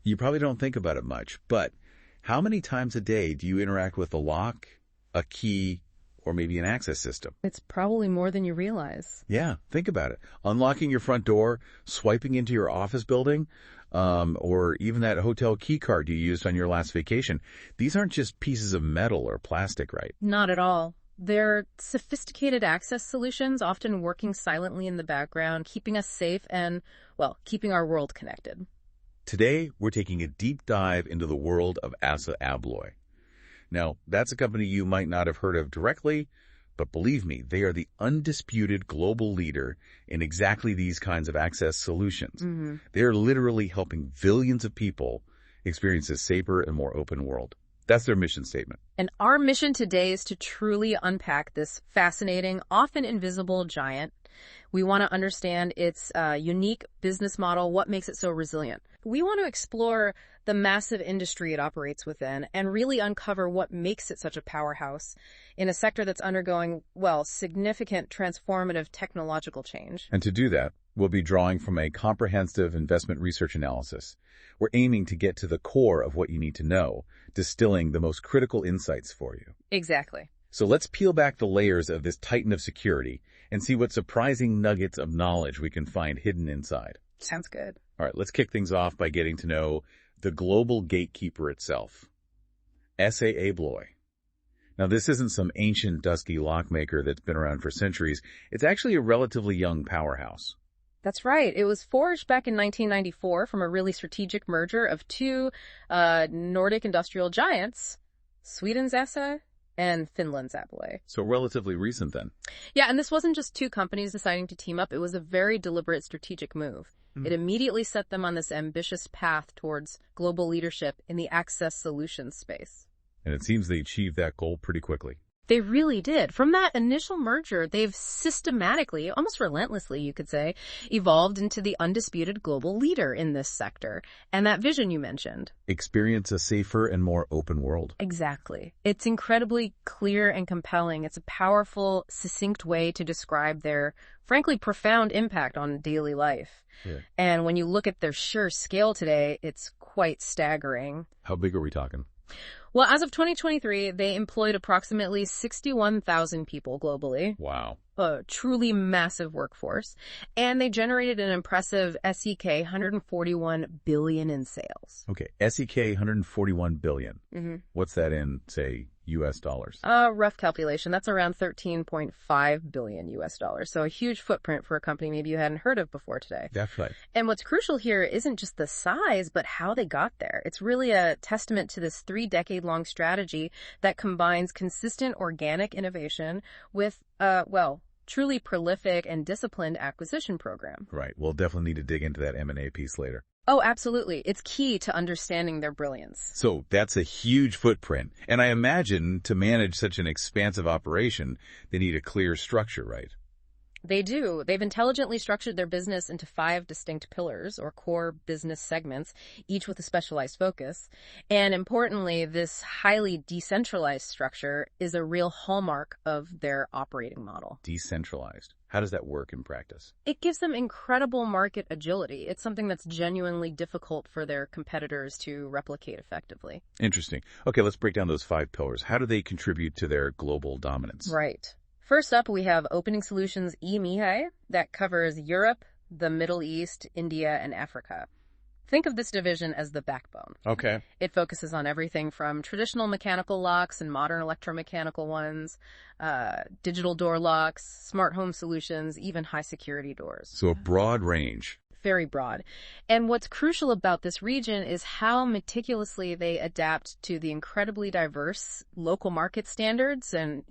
You probably don't think about it much, but how many times a day do you interact with a lock, a key, or maybe an access system? It's probably more than you realize. Yeah, think about it. Unlocking your front door, swiping into your office building, or even that hotel key card you used on your last vacation. These aren't just pieces of metal or plastic, right? Not at all. They're sophisticated access solutions, often working silently in the background, keeping us safe and, well, keeping our world connected. Today, we're taking a deep dive into the world of ASSA ABLOY. Now, that's a company you might not have heard of directly, but believe me, they are the undisputed global leader in exactly these kinds of access solutions. They're literally helping billions of people experience a safer and more open world. That's their mission statement. And our mission today is to truly unpack this fascinating, often invisible giant. We want to understand its unique business model, what makes it so resilient. We want to explore the massive industry it operates within and really uncover what makes it such a powerhouse in a sector that's undergoing, well, significant transformative technological change. And to do that, we'll be drawing from a comprehensive investment research analysis. We're aiming to get to the core of what you need to know, distilling the most critical insights for you. Exactly. So let's peel back the layers of this titan of security and see what surprising nuggets of knowledge we can find hidden inside. Sounds good. All right, let's kick things off by getting to know the global gatekeeper itself, ASSA ABLOY. Now, this isn't some ancient, dusky lockmaker that's been around for centuries. It's actually a relatively young powerhouse. That's right. It was forged back in 1994 from a really strategic merger of two Nordic industrial giants, Sweden's ASSA and Finland's ABLOY. So relatively recent then. Yeah, and this wasn't just two companies deciding to team up. It was a very deliberate strategic move. It immediately set them on this ambitious path towards global leadership in the access solutions space. And it seems they achieved that goal pretty quickly. They really did. From that initial merger, they've systematically, almost relentlessly, you could say, evolved into the undisputed global leader in this sector. And that vision you mentioned. Experience a safer and more open world. Exactly. It's incredibly clear and compelling. It's a powerful, succinct way to describe their, frankly, profound impact on daily life. Yeah. And when you look at their sheer scale today, it's quite staggering. How big are we talking? Well, as of 2023, they employed approximately 61,000 people globally. Wow. A truly massive workforce. And they generated an impressive SEK 141 billion in sales. Okay, SEK 141 billion. What's that in, say, U.S. dollars? Rough calculation. That's around 13.5 billion U.S. dollars. So a huge footprint for a company maybe you hadn't heard of before today. That's right. And what's crucial here isn't just the size, but how they got there. It's really a testament to this 3-decade-long strategy that combines consistent organic innovation with, truly prolific and disciplined acquisition program. Right. We'll definitely need to dig into that M&A piece later. Oh, absolutely. It's key to understanding their brilliance. So that's a huge footprint. And I imagine to manage such an expansive operation, they need a clear structure, right? They do. They've intelligently structured their business into 5 distinct pillars or core business segments, each with a specialized focus. And importantly, this highly decentralized structure is a real hallmark of their operating model. Decentralized. How does that work in practice? It gives them incredible market agility. It's something that's genuinely difficult for their competitors to replicate effectively. Interesting. Okay, let's break down those 5 pillars. How do they contribute to their global dominance? Right. First up, we have Opening Solutions EMEA that covers Europe, the Middle East, India, and Africa. Think of this division as the backbone. Okay. It focuses on everything from traditional mechanical locks and modern electromechanical ones, digital door locks, smart home solutions, even high security doors. So a broad range. Very broad. And what's crucial about this region is how meticulously they adapt to the incredibly diverse local market standards and,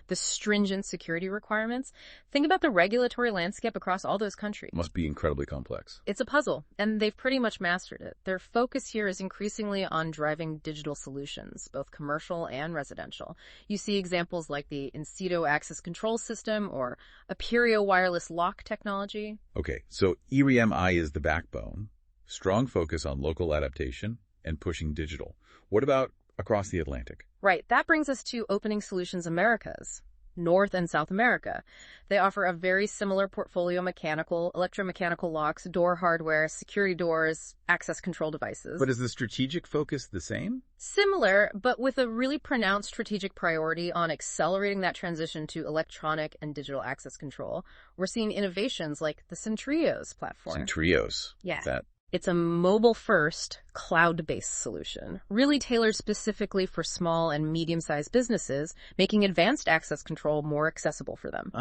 the stringent security requirements. Think about the regulatory landscape across all those countries. Must be incredibly complex. It's a puzzle, and they've pretty much mastered it. Their focus here is increasingly on driving digital solutions, both commercial and residential. You see examples like the Incedo access control system or Aperio wireless lock technology. Okay, so ERMI is the backbone, strong focus on local adaptation, and pushing digital. What about across the Atlantic? Right, that brings us to Opening Solutions Americas. North and South America. They offer a very similar portfolio: mechanical, electromechanical locks, door hardware, security doors, access control devices. But is the strategic focus the same? Similar, but with a really pronounced strategic priority on accelerating that transition to electronic and digital access control. We're seeing innovations like the Centrios platform. Centrios. Yeah. That. It's a mobile-first, cloud-based solution, really tailored specifically for small and medium-sized businesses, making advanced access control more accessible for them.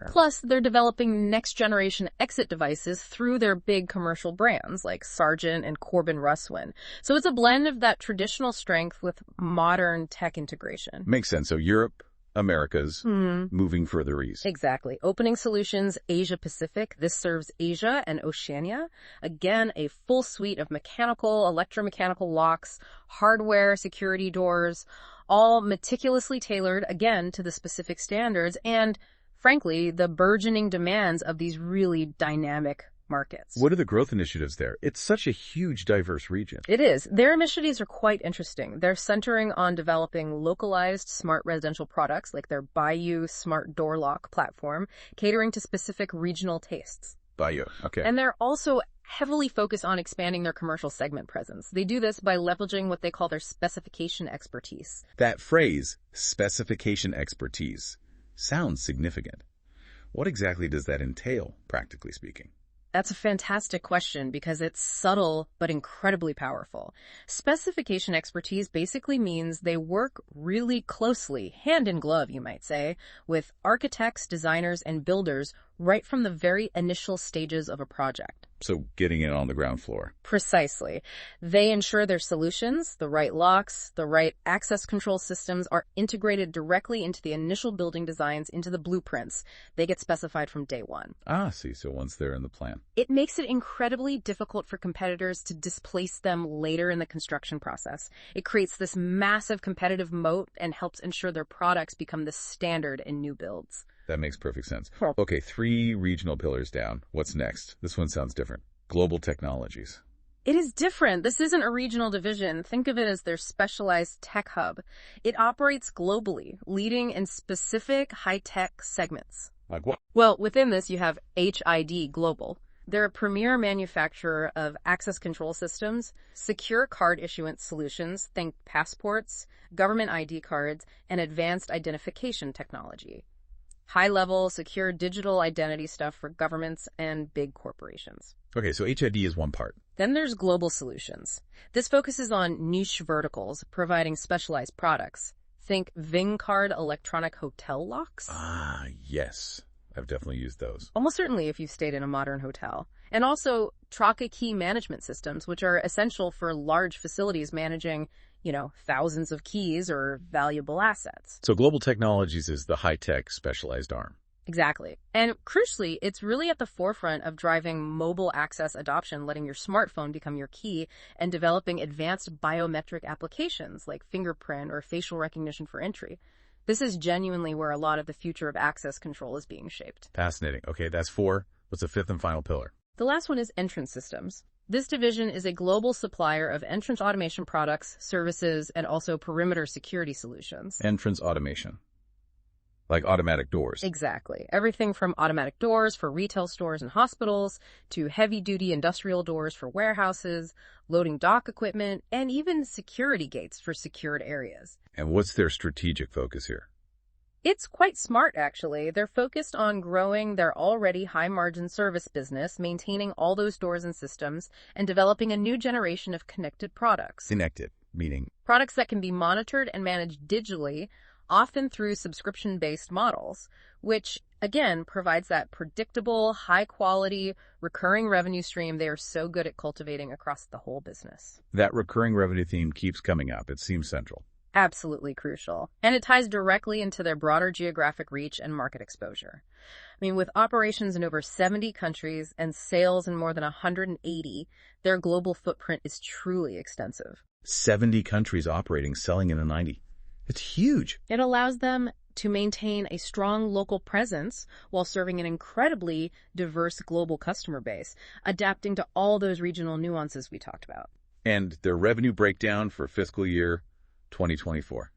Plus, they're developing next-generation exit devices through their big commercial brands like Sargent and Corbin Russwin. So it's a blend of that traditional strength with modern tech integration. Makes sense. So Europe, Americas, moving further east. Exactly. Opening solutions, Asia Pacific. This serves Asia and Oceania. Again, a full suite of mechanical, electromechanical locks, hardware, security doors, all meticulously tailored, again, to the specific standards and, frankly, the burgeoning demands of these really dynamic markets. What are the growth initiatives there? It's such a huge, diverse region. It is. Their initiatives are quite interesting. They're centering on developing localized smart residential products like their Bayou smart door lock platform, catering to specific regional tastes. Bayou, okay. And they're also heavily focused on expanding their commercial segment presence. They do this by leveraging what they call their specification expertise. That phrase, specification expertise, sounds significant. What exactly does that entail, practically speaking? That's a fantastic question because it's subtle but incredibly powerful. Specification expertise basically means they work really closely, hand in glove, you might say, with architects, designers, and builders right from the very initial stages of a project. So getting in on the ground floor. Precisely. They ensure their solutions, the right locks, the right access control systems are integrated directly into the initial building designs, into the blueprints. They get specified from day one. See, so once they're in the plan. It makes it incredibly difficult for competitors to displace them later in the construction process. It creates this massive competitive moat and helps ensure their products become the standard in new builds. That makes perfect sense. Cool. Okay, 3 regional pillars down. What's next? This one sounds different. Global technologies. It is different. This isn't a regional division. Think of it as their specialized tech hub. It operates globally, leading in specific high-tech segments. Like what? Well, within this, you have HID Global. They're a premier manufacturer of access control systems, secure card issuance solutions, think passports, government ID cards, and advanced identification technology. High-level, secure digital identity stuff for governments and big corporations. Okay, so HID is one part. Then there's Global Solutions. This focuses on niche verticals, providing specialized products. Think Ving card electronic hotel locks. Yes. I've definitely used those. Almost certainly if you've stayed in a modern hotel. And also Traka key management systems, which are essential for large facilities managing, thousands of keys or valuable assets. So Global Technologies is the high-tech specialized arm. Exactly. And crucially, it's really at the forefront of driving mobile access adoption, letting your smartphone become your key, and developing advanced biometric applications like fingerprint or facial recognition for entry. This is genuinely where a lot of the future of access control is being shaped. Fascinating. Okay, that's 4. What's the 5th and final pillar? The last one is Entrance Systems. This division is a global supplier of entrance automation products, services, and also perimeter security solutions. Entrance automation. Like automatic doors. Exactly. Everything from automatic doors for retail stores and hospitals to heavy-duty industrial doors for warehouses, loading dock equipment, and even security gates for secured areas. And what's their strategic focus here? It's quite smart, actually. They're focused on growing their already high-margin service business, maintaining all those doors and systems, and developing a new generation of connected products. Connected, meaning? Products that can be monitored and managed digitally, often through subscription-based models, which, again, provides that predictable, high-quality, recurring revenue stream they are so good at cultivating across the whole business. That recurring revenue theme keeps coming up. It seems central. Absolutely crucial. And it ties directly into their broader geographic reach and market exposure. With operations in over 70 countries and sales in more than 180, their global footprint is truly extensive. 70 countries operating, selling in a 90. It's huge. It allows them to maintain a strong local presence while serving an incredibly diverse global customer base, adapting to all those regional nuances we talked about. And their revenue breakdown for fiscal year 2024.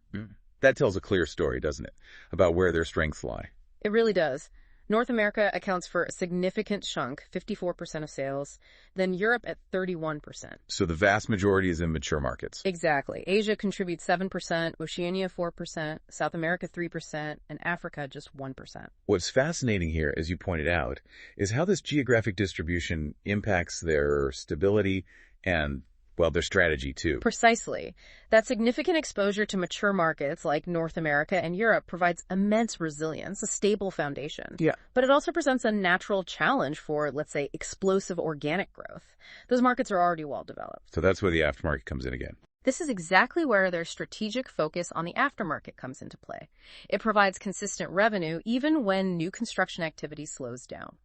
That tells a clear story, doesn't it, about where their strengths lie. It really does. North America accounts for a significant chunk, 54% of sales, then Europe at 31%. So the vast majority is in mature markets. Exactly. Asia contributes 7%, Oceania 4%, South America 3%, and Africa just 1%. What's fascinating here, as you pointed out, is how this geographic distribution impacts their stability and, well, their strategy too. Precisely. That significant exposure to mature markets like North America and Europe provides immense resilience, a stable foundation. Yeah. But it also presents a natural challenge for, let's say, explosive organic growth. Those markets are already well developed. So that's where the aftermarket comes in again. This is exactly where their strategic focus on the aftermarket comes into play. It provides consistent revenue even when new construction activity slows down.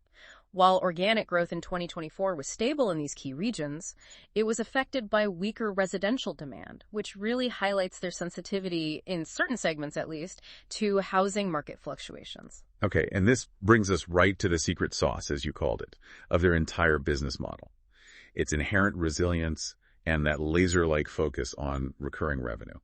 While organic growth in 2024 was stable in these key regions, it was affected by weaker residential demand, which really highlights their sensitivity, in certain segments at least, to housing market fluctuations. Okay, and this brings us right to the secret sauce, as you called it, of their entire business model. Its inherent resilience and that laser-like focus on recurring revenue.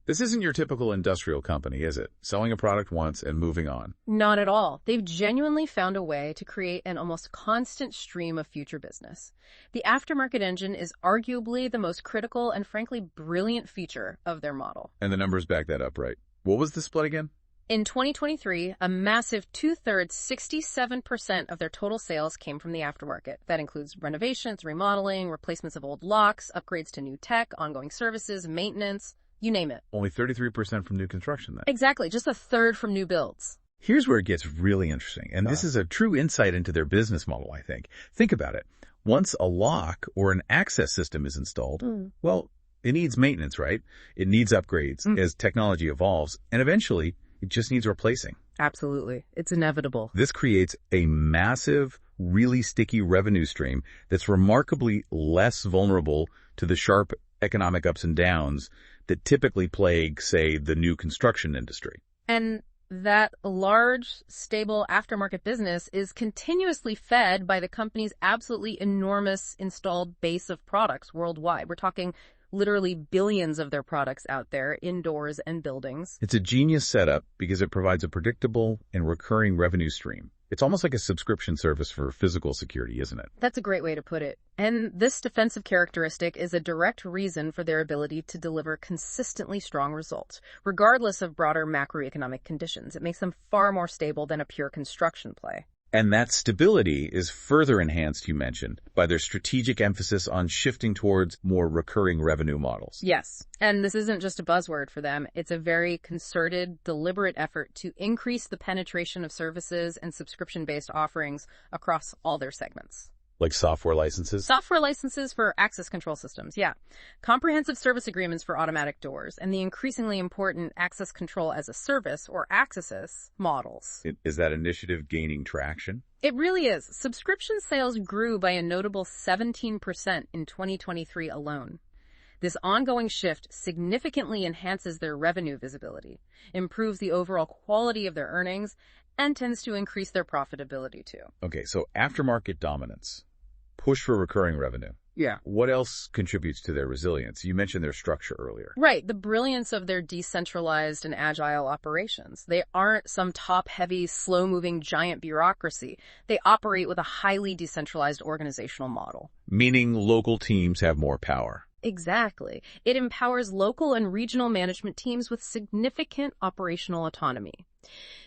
This isn't your typical industrial company, is it? Selling a product once and moving on. Not at all. They've genuinely found a way to create an almost constant stream of future business. The aftermarket engine is arguably the most critical and frankly brilliant feature of their model. And the numbers back that up, right? What was the split again? In 2023, a massive 2/3, 67% of their total sales came from the aftermarket. That includes renovations, remodeling, replacements of old locks, upgrades to new tech, ongoing services, maintenance. You name it. Only 33% from new construction, then. Exactly, just a third from new builds. Here's where it gets really interesting, and this is a true insight into their business model, I think. Think about it. Once a lock or an access system is installed, well, it needs maintenance, right? It needs upgrades as technology evolves, and eventually, it just needs replacing. Absolutely. It's inevitable. This creates a massive, really sticky revenue stream that's remarkably less vulnerable to the sharp economic ups and downs that typically plague, say, the new construction industry. And that large, stable aftermarket business is continuously fed by the company's absolutely enormous installed base of products worldwide. We're talking literally billions of their products out there, indoors and buildings. It's a genius setup because it provides a predictable and recurring revenue stream. It's almost like a subscription service for physical security, isn't it? That's a great way to put it. And this defensive characteristic is a direct reason for their ability to deliver consistently strong results, regardless of broader macroeconomic conditions. It makes them far more stable than a pure construction play. And that stability is further enhanced, you mentioned, by their strategic emphasis on shifting towards more recurring revenue models. Yes. And this isn't just a buzzword for them. It's a very concerted, deliberate effort to increase the penetration of services and subscription-based offerings across all their segments. Like software licenses? Software licenses for access control systems, yeah. Comprehensive service agreements for automatic doors, and the increasingly important access control as a service, or ASSA models. Is that initiative gaining traction? It really is. Subscription sales grew by a notable 17% in 2023 alone. This ongoing shift significantly enhances their revenue visibility, improves the overall quality of their earnings, and tends to increase their profitability too. Okay, so aftermarket dominance. Push for recurring revenue. Yeah. What else contributes to their resilience? You mentioned their structure earlier. Right. The brilliance of their decentralized and agile operations. They aren't some top-heavy, slow-moving giant bureaucracy. They operate with a highly decentralized organizational model. Meaning local teams have more power. Exactly. It empowers local and regional management teams with significant operational autonomy.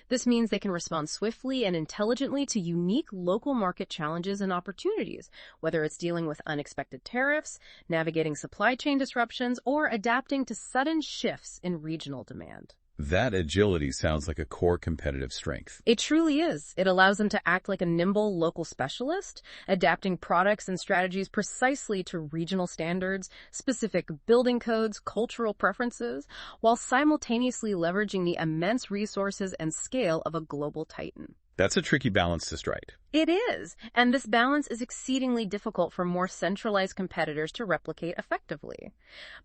This means they can respond swiftly and intelligently to unique local market challenges and opportunities, whether it's dealing with unexpected tariffs, navigating supply chain disruptions, or adapting to sudden shifts in regional demand. That agility sounds like a core competitive strength. It truly is. It allows them to act like a nimble local specialist, adapting products and strategies precisely to regional standards, specific building codes, cultural preferences, while simultaneously leveraging the immense resources and scale of a global titan. That's a tricky balance to strike. It is, and this balance is exceedingly difficult for more centralized competitors to replicate effectively.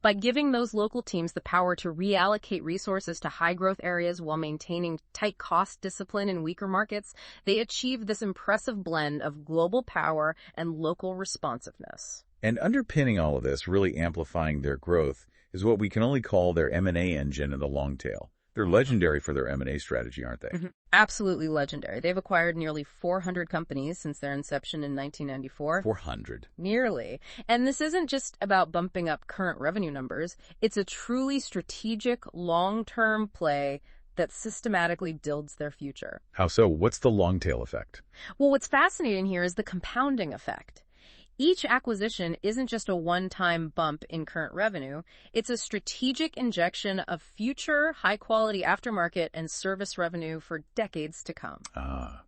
By giving those local teams the power to reallocate resources to high-growth areas while maintaining tight cost discipline in weaker markets, they achieve this impressive blend of global power and local responsiveness. And underpinning all of this, really amplifying their growth, is what we can only call their M&A engine in the long tail. They're legendary for their M&A strategy, aren't they? Absolutely legendary. They've acquired nearly 400 companies since their inception in 1994. 400. Nearly. And this isn't just about bumping up current revenue numbers. It's a truly strategic, long-term play that systematically builds their future. How so? What's the long tail effect? Well, what's fascinating here is the compounding effect. Each acquisition isn't just a one-time bump in current revenue. It's a strategic injection of future high-quality aftermarket and service revenue for decades to come.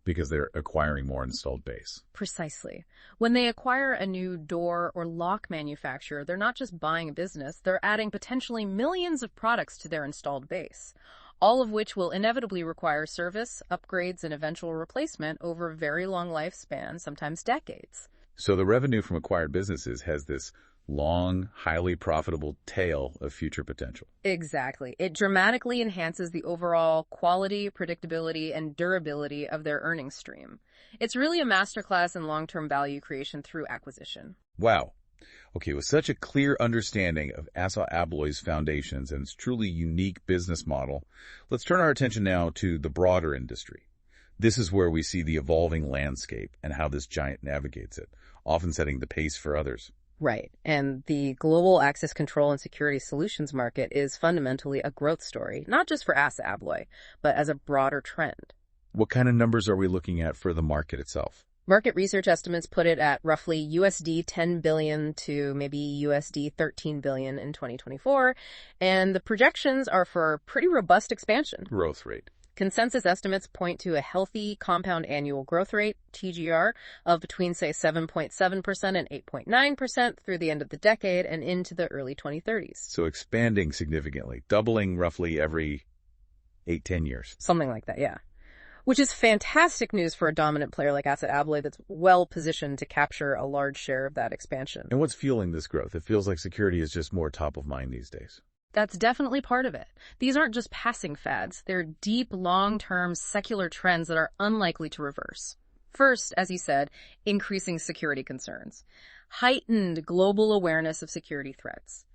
Because they're acquiring more installed base. Precisely. When they acquire a new door or lock manufacturer, they're not just buying a business, they're adding potentially millions of products to their installed base, all of which will inevitably require service, upgrades, and eventual replacement over a very long lifespan, sometimes decades. So the revenue from acquired businesses has this long, highly profitable tail of future potential. Exactly. It dramatically enhances the overall quality, predictability, and durability of their earnings stream. It's really a masterclass in long-term value creation through acquisition. Wow. Okay, with such a clear understanding of ASSA ABLOY's foundations and its truly unique business model, let's turn our attention now to the broader industry. This is where we see the evolving landscape and how this giant navigates it, often setting the pace for others. Right. And the global access control and security solutions market is fundamentally a growth story, not just for ASSA ABLOY, but as a broader trend. What kind of numbers are we looking at for the market itself? Market research estimates put it at roughly USD 10 billion to maybe USD 13 billion in 2024, and the projections are for pretty robust expansion. Growth rate. Consensus estimates point to a healthy compound annual growth rate, TGR, of between, say, 7.7% and 8.9% through the end of the decade and into the early 2030s. So expanding significantly, doubling roughly every 8-10 years. Something like that, yeah. Which is fantastic news for a dominant player like ASSA ABLOY that's well positioned to capture a large share of that expansion. And what's fueling this growth? It feels like security is just more top of mind these days. That's definitely part of it. These aren't just passing fads. They're deep, long-term secular trends that are unlikely to reverse. First, as you said, increasing security concerns, heightened global awareness of security threats,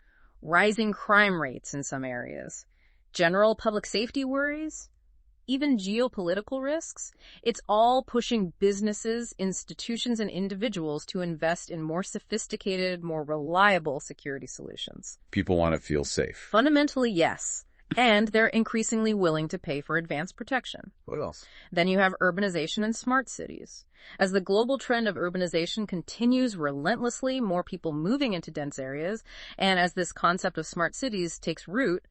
rising crime rates in some areas, general public safety worries, even geopolitical risks. It's all pushing businesses, institutions, and individuals to invest in more sophisticated, more reliable security solutions. People want to feel safe. Fundamentally, yes. And they're increasingly willing to pay for advanced protection. What else? Then you have urbanization and smart cities. As the global trend of urbanization continues relentlessly, more people moving into dense areas, and as this concept of smart cities takes root,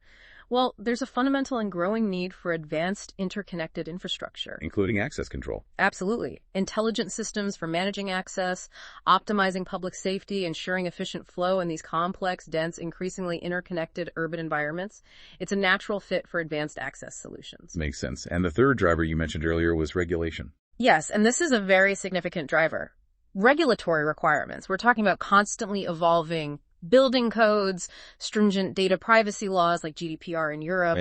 well, there's a fundamental and growing need for advanced interconnected infrastructure. Including access control. Absolutely. Intelligent systems for managing access, optimizing public safety, ensuring efficient flow in these complex, dense, increasingly interconnected urban environments. It's a natural fit for advanced access solutions. Makes sense. And the third driver you mentioned earlier was regulation. Yes, and this is a very significant driver. Regulatory requirements. We're talking about constantly evolving building codes, stringent data privacy laws like GDPR in Europe,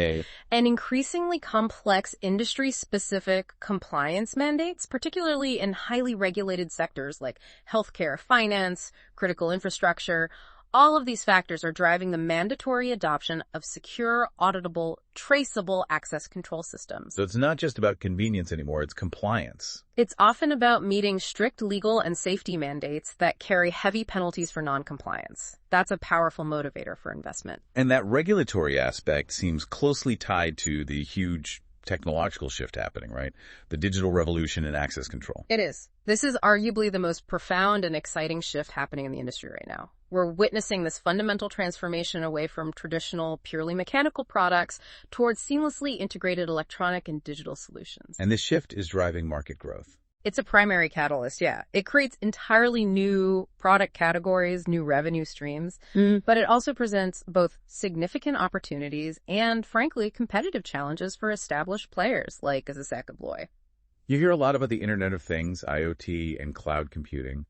and increasingly complex industry-specific compliance mandates, particularly in highly regulated sectors like healthcare, finance, critical infrastructure. All of these factors are driving the mandatory adoption of secure, auditable, traceable access control systems. So it's not just about convenience anymore, it's compliance. It's often about meeting strict legal and safety mandates that carry heavy penalties for non-compliance. That's a powerful motivator for investment. And that regulatory aspect seems closely tied to the huge technological shift happening, right? The digital revolution in access control. It is. This is arguably the most profound and exciting shift happening in the industry right now. We're witnessing this fundamental transformation away from traditional, purely mechanical products towards seamlessly integrated electronic and digital solutions. And this shift is driving market growth. It's a primary catalyst, yeah. It creates entirely new product categories, new revenue streams, but it also presents both significant opportunities and, frankly, competitive challenges for established players like ASSA ABLOY. You hear a lot about the Internet of Things, IoT, and cloud computing.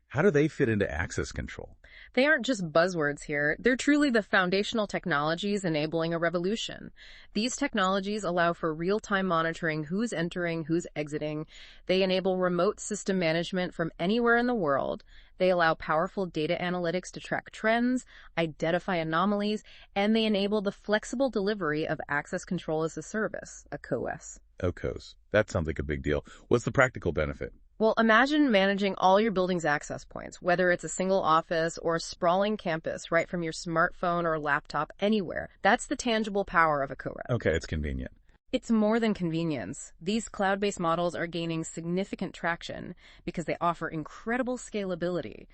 How do they fit into access control? They aren't just buzzwords here. They're truly the foundational technologies enabling a revolution. These technologies allow for real-time monitoring who's entering, who's exiting. They enable remote system management from anywhere in the world. They allow powerful data analytics to track trends, identify anomalies, and they enable the flexible delivery of access control as a service, a COAS. OCOS. That sounds like a big deal. What's the practical benefit? Well, imagine managing all your building's access points, whether it's a single office or a sprawling campus, right from your smartphone or laptop anywhere. That's the tangible power of a COAS. Okay, it's convenient. It's more than convenience. These cloud-based models are gaining significant traction because they offer incredible scalability.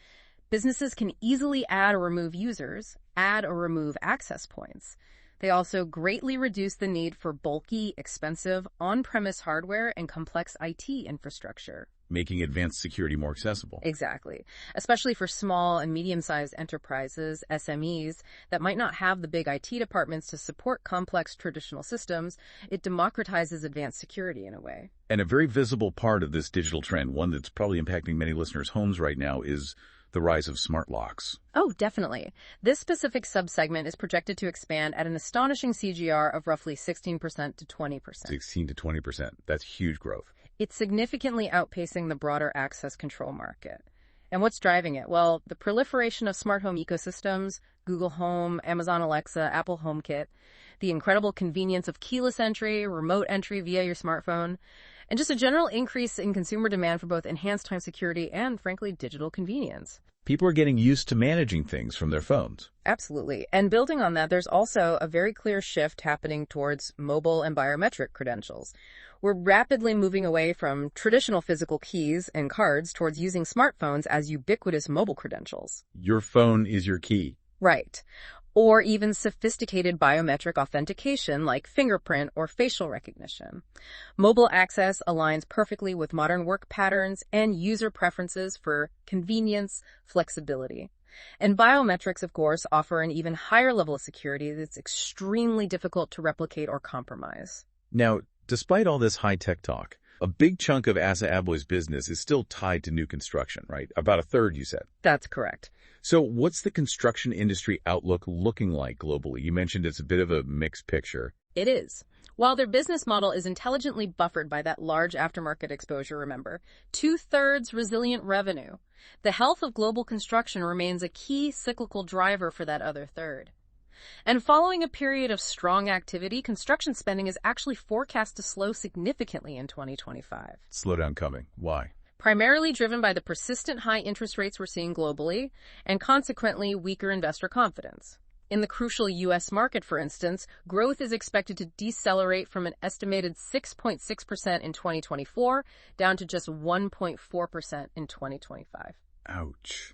Businesses can easily add or remove users, add or remove access points. They also greatly reduce the need for bulky, expensive, on-premise hardware and complex IT infrastructure. Making advanced security more accessible. Exactly. Especially for small and medium-sized enterprises, SMEs, that might not have the big IT departments to support complex traditional systems, it democratizes advanced security in a way. And a very visible part of this digital trend, one that's probably impacting many listeners' homes right now, is the rise of smart locks. Oh, definitely. This specific subsegment is projected to expand at an astonishing CAGR of roughly 16% to 20%. 16 to 20%. That's huge growth. It's significantly outpacing the broader access control market. And what's driving it? Well, the proliferation of smart home ecosystems, Google Home, Amazon Alexa, Apple HomeKit, the incredible convenience of keyless entry, remote entry via your smartphone, and just a general increase in consumer demand for both enhanced home security and, frankly, digital convenience. People are getting used to managing things from their phones. Absolutely. And building on that, there's also a very clear shift happening towards mobile and biometric credentials. We're rapidly moving away from traditional physical keys and cards towards using smartphones as ubiquitous mobile credentials. Your phone is your key. Right. Or even sophisticated biometric authentication like fingerprint or facial recognition. Mobile access aligns perfectly with modern work patterns and user preferences for convenience, flexibility. And biometrics, of course, offer an even higher level of security that's extremely difficult to replicate or compromise. Now, despite all this high-tech talk, a big chunk of ASSA ABLOY's business is still tied to new construction, right? About a third, you said. That's correct. So what's the construction industry outlook looking like globally? You mentioned it's a bit of a mixed picture. It is. While their business model is intelligently buffered by that large aftermarket exposure, remember, 2/3 resilient revenue, the health of global construction remains a key cyclical driver for that other third. And following a period of strong activity, construction spending is actually forecast to slow significantly in 2025. Slowdown coming. Why? Primarily driven by the persistent high interest rates we're seeing globally, and consequently weaker investor confidence. In the crucial U.S. market, for instance, growth is expected to decelerate from an estimated 6.6% in 2024 down to just 1.4% in 2025. Ouch.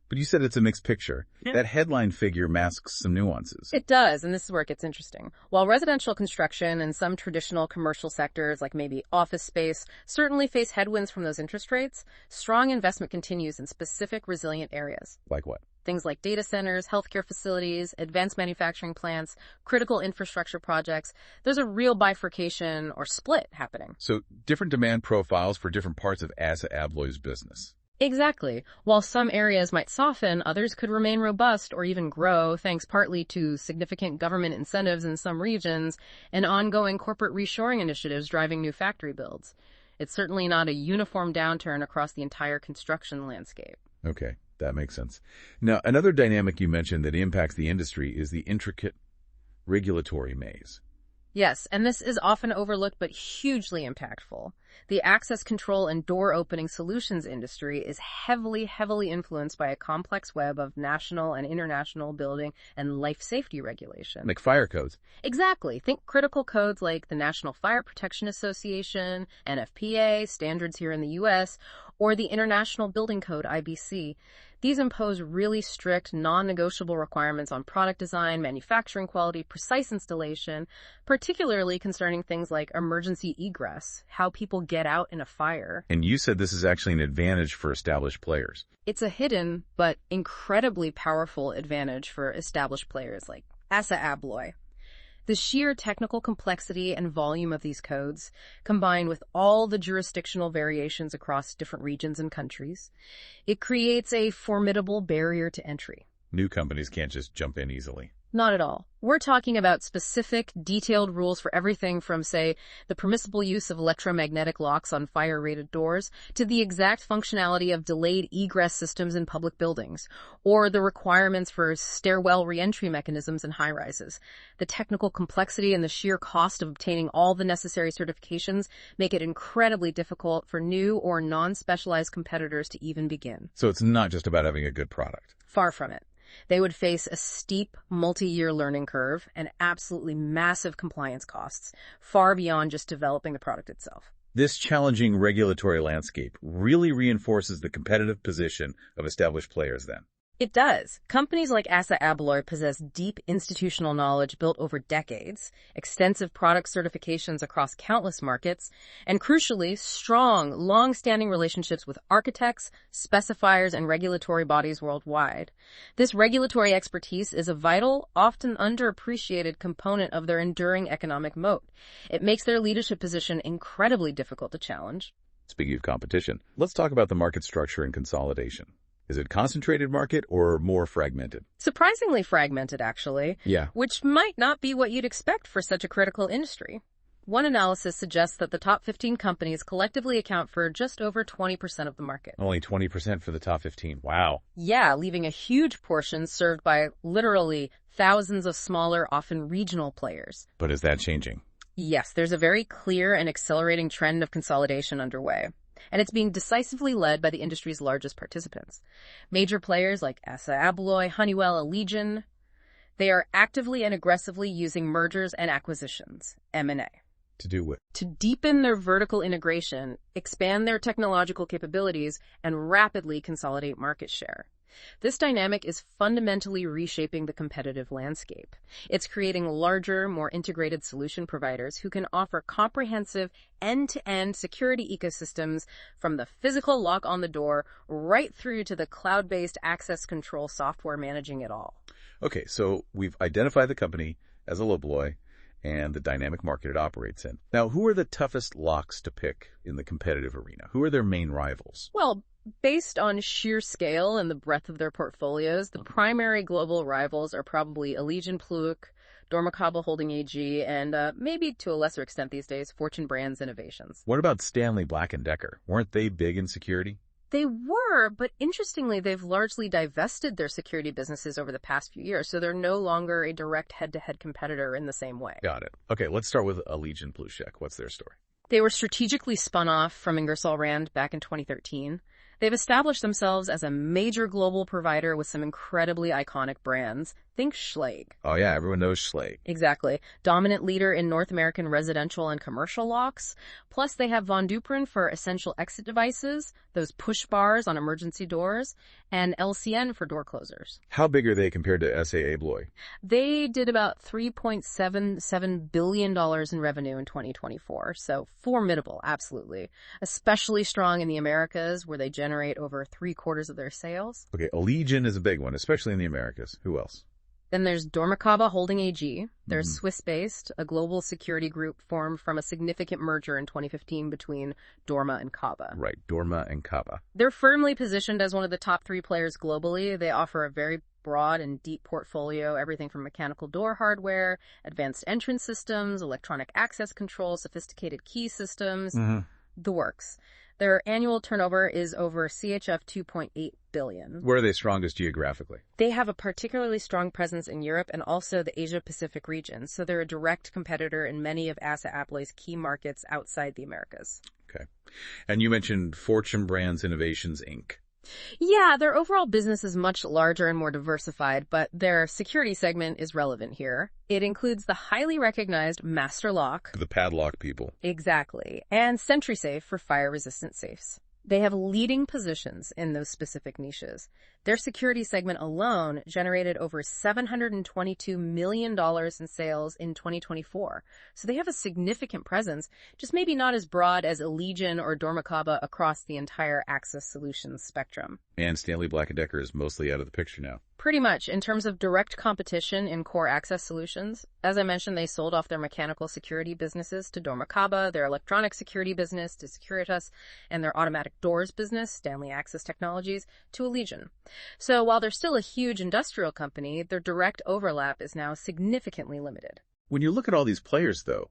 But you said it's a mixed picture. Yeah. That headline figure masks some nuances. It does, and this is where it gets interesting. While residential construction and some traditional commercial sectors, like maybe office space, certainly face headwinds from those interest rates, strong investment continues in specific resilient areas. Like what? Things like data centers, healthcare facilities, advanced manufacturing plants, critical infrastructure projects. There's a real bifurcation or split happening. So different demand profiles for different parts of ASSA ABLOY's business. Exactly. While some areas might soften, others could remain robust or even grow, thanks partly to significant government incentives in some regions and ongoing corporate reshoring initiatives driving new factory builds. It's certainly not a uniform downturn across the entire construction landscape. Okay, that makes sense. Now, another dynamic you mentioned that impacts the industry is the intricate regulatory maze. Yes, and this is often overlooked but hugely impactful. The access control and door opening solutions industry is heavily influenced by a complex web of national and international building and life safety regulation. Like fire codes. Exactly. Think critical codes like the National Fire Protection Association, NFPA, standards here in the U.S., or the International Building Code, IBC. These impose really strict, non-negotiable requirements on product design, manufacturing quality, precise installation, particularly concerning things like emergency egress, how people get out in a fire. And you said this is actually an advantage for established players. It's a hidden but incredibly powerful advantage for established players like ASSA ABLOY. The sheer technical complexity and volume of these codes, combined with all the jurisdictional variations across different regions and countries, it creates a formidable barrier to entry. New companies can't just jump in easily. Not at all. We're talking about specific, detailed rules for everything from, say, the permissible use of electromagnetic locks on fire-rated doors to the exact functionality of delayed egress systems in public buildings, or the requirements for stairwell reentry mechanisms in high-rises. The technical complexity and the sheer cost of obtaining all the necessary certifications make it incredibly difficult for new or non-specialized competitors to even begin. So it's not just about having a good product. Far from it. They would face a steep, multi-year learning curve and absolutely massive compliance costs, far beyond just developing the product itself. This challenging regulatory landscape really reinforces the competitive position of established players then. It does. Companies like ASSA ABLOY possess deep institutional knowledge built over decades, extensive product certifications across countless markets, and crucially, strong, long-standing relationships with architects, specifiers, and regulatory bodies worldwide. This regulatory expertise is a vital, often underappreciated component of their enduring economic moat. It makes their leadership position incredibly difficult to challenge. Speaking of competition, let's talk about the market structure and consolidation. Is it concentrated market or more fragmented? Surprisingly fragmented, actually. Yeah. Which might not be what you'd expect for such a critical industry. One analysis suggests that the top 15 companies collectively account for just over 20% of the market. Only 20% for the top 15. Wow. Yeah, leaving a huge portion served by literally thousands of smaller, often regional players. But is that changing? Yes, there's a very clear and accelerating trend of consolidation underway. And it's being decisively led by the industry's largest participants. Major players like ASSA ABLOY, Honeywell, Allegion, they are actively and aggressively using mergers and acquisitions, M&A. To do what? To deepen their vertical integration, expand their technological capabilities, and rapidly consolidate market share. This dynamic is fundamentally reshaping the competitive landscape. It's creating larger, more integrated solution providers who can offer comprehensive end-to-end security ecosystems from the physical lock on the door right through to the cloud-based access control software managing it all. Okay, so we've identified the company as ASSA ABLOY and the dynamic market it operates in. Now, who are the toughest locks to pick in the competitive arena? Who are their main rivals? Well, based on sheer scale and the breadth of their portfolios, the primary global rivals are probably Allegion Pluk, dormakaba Holding AG, and maybe to a lesser extent these days, Fortune Brands Innovations. What about Stanley Black & Decker? Weren't they big in security? They were, but interestingly, they've largely divested their security businesses over the past few years, so they're no longer a direct head-to-head competitor in the same way. Got it. Okay, let's start with Allegion Pluk. What's their story? They were strategically spun off from Ingersoll Rand back in 2013. They've established themselves as a major global provider with some incredibly iconic brands. Think Schlage. Oh yeah, everyone knows Schlage. Exactly. Dominant leader in North American residential and commercial locks. Plus they have Von Duprin for essential exit devices, those push bars on emergency doors, and LCN for door closers. How big are they compared to ASSA ABLOY? They did about $3.77 billion in revenue in 2024, so formidable, absolutely. Especially strong in the Americas, where they generate over 3/4 of their sales. Okay, Allegion is a big one, especially in the Americas. Who else? Then there's dormakaba Holding AG. They're Swiss-based, a global security group formed from a significant merger in 2015 between Dorma and Kaba. Right, Dorma and Kaba. They're firmly positioned as one of the top 3 players globally. They offer a very broad and deep portfolio, everything from mechanical door hardware, advanced entrance systems, electronic access control, sophisticated key systems, the works. Their annual turnover is over CHF 2.8 billion. Where are they strongest geographically? They have a particularly strong presence in Europe and also the Asia-Pacific region, so they're a direct competitor in many of ASSA ABLOY's key markets outside the Americas. Okay. And you mentioned Fortune Brands Innovations, Inc. Yeah, their overall business is much larger and more diversified, but their security segment is relevant here. It includes the highly recognized Master Lock. The padlock people. Exactly. And SentrySafe for fire-resistant safes. They have leading positions in those specific niches. Their security segment alone generated over $722 million in sales in 2024. So they have a significant presence, just maybe not as broad as Allegion or dormakaba across the entire access solutions spectrum. And Stanley Black & Decker is mostly out of the picture now. Pretty much. In terms of direct competition in core access solutions, as I mentioned, they sold off their mechanical security businesses to Dormakaba, their electronic security business to Securitas, and their automatic doors business, Stanley Access Technologies, to Allegion. So while they're still a huge industrial company, their direct overlap is now significantly limited. When you look at all these players, though,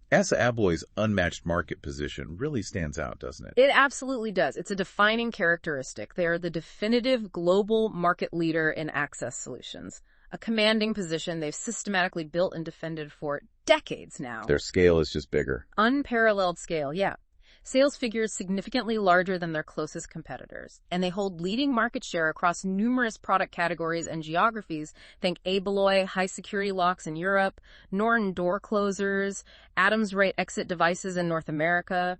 ASSA ABLOY's unmatched market position really stands out, doesn't it? It absolutely does. It's a defining characteristic. They are the definitive global market leader in access solutions, a commanding position they've systematically built and defended for decades now. Their scale is just bigger. Unparalleled scale, yeah. Sales figures significantly larger than their closest competitors, and they hold leading market share across numerous product categories and geographies. Think ABLOY, high-security locks in Europe, Norton door closers, Adams Rate exit devices in North America.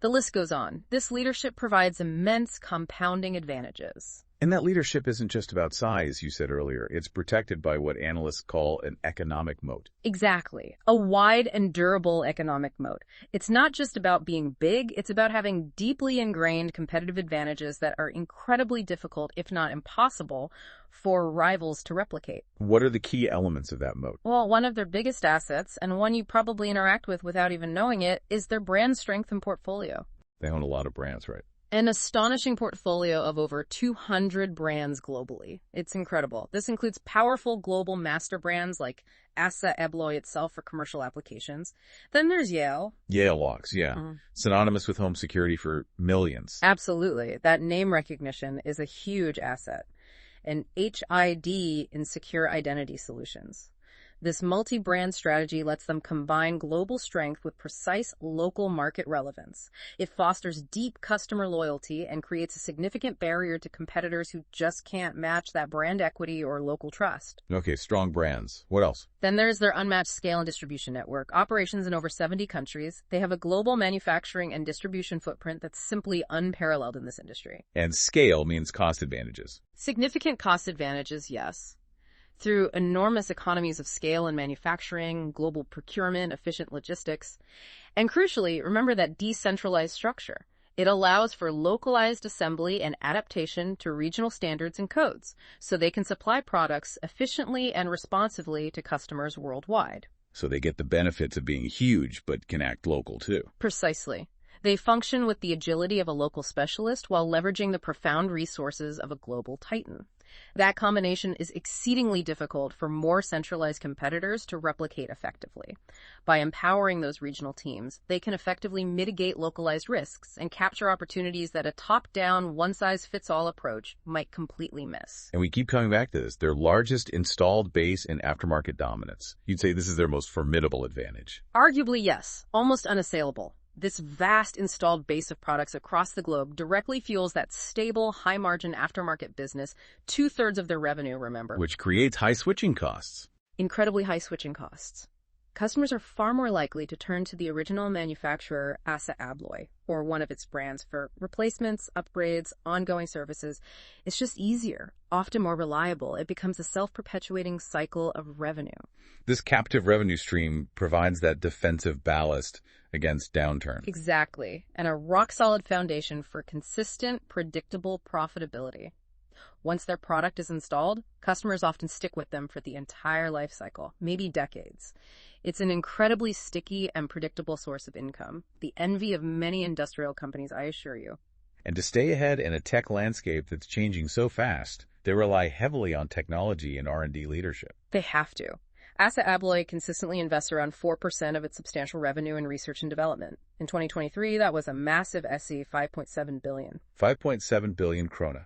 The list goes on. This leadership provides immense compounding advantages. And that leadership isn't just about size, you said earlier. It's protected by what analysts call an economic moat. Exactly. A wide and durable economic moat. It's not just about being big, it's about having deeply ingrained competitive advantages that are incredibly difficult, if not impossible, for rivals to replicate. What are the key elements of that moat? Well, one of their biggest assets, and one you probably interact with without even knowing it, is their brand strength and portfolio. They own a lot of brands, right? An astonishing portfolio of over 200 brands globally. It's incredible. This includes powerful global master brands like ASSA ABLOY itself for commercial applications. Then there's Yale. Yale locks, yeah. Synonymous with home security for millions. Absolutely. That name recognition is a huge asset. And HID in secure identity solutions. This multi-brand strategy lets them combine global strength with precise local market relevance. It fosters deep customer loyalty and creates a significant barrier to competitors who just can't match that brand equity or local trust. Okay, strong brands. What else? Then there's their unmatched scale and distribution network. Operations in over 70 countries. They have a global manufacturing and distribution footprint that's simply unparalleled in this industry. And scale means cost advantages. Significant cost advantages, yes. Through enormous economies of scale in manufacturing, global procurement, efficient logistics. And crucially, remember that decentralized structure. It allows for localized assembly and adaptation to regional standards and codes, so they can supply products efficiently and responsively to customers worldwide. So they get the benefits of being huge, but can act local too. Precisely. They function with the agility of a local specialist while leveraging the profound resources of a global titan. That combination is exceedingly difficult for more centralized competitors to replicate effectively. By empowering those regional teams, they can effectively mitigate localized risks and capture opportunities that a top-down, one-size-fits-all approach might completely miss. And we keep coming back to this. Their largest installed base and aftermarket dominance. You'd say this is their most formidable advantage. Arguably, yes. Almost unassailable. This vast installed base of products across the globe directly fuels that stable, high-margin aftermarket business, 2/3 of their revenue, remember. Which creates high switching costs. Incredibly high switching costs. Customers are far more likely to turn to the original manufacturer, ASSA ABLOY, or one of its brands for replacements, upgrades, ongoing services. It's just easier, often more reliable. It becomes a self-perpetuating cycle of revenue. This captive revenue stream provides that defensive ballast against downturn. Exactly, and a rock-solid foundation for consistent, predictable profitability. Once their product is installed, customers often stick with them for the entire life cycle, maybe decades. It's an incredibly sticky and predictable source of income, the envy of many industrial companies, I assure you. And to stay ahead in a tech landscape that's changing so fast, they rely heavily on technology and R&D leadership. They have to. ASSA ABLOY consistently invests around 4% of its substantial revenue in research and development. In 2023, that was a massive SE, $5.7 billion. 5.7 billion krona.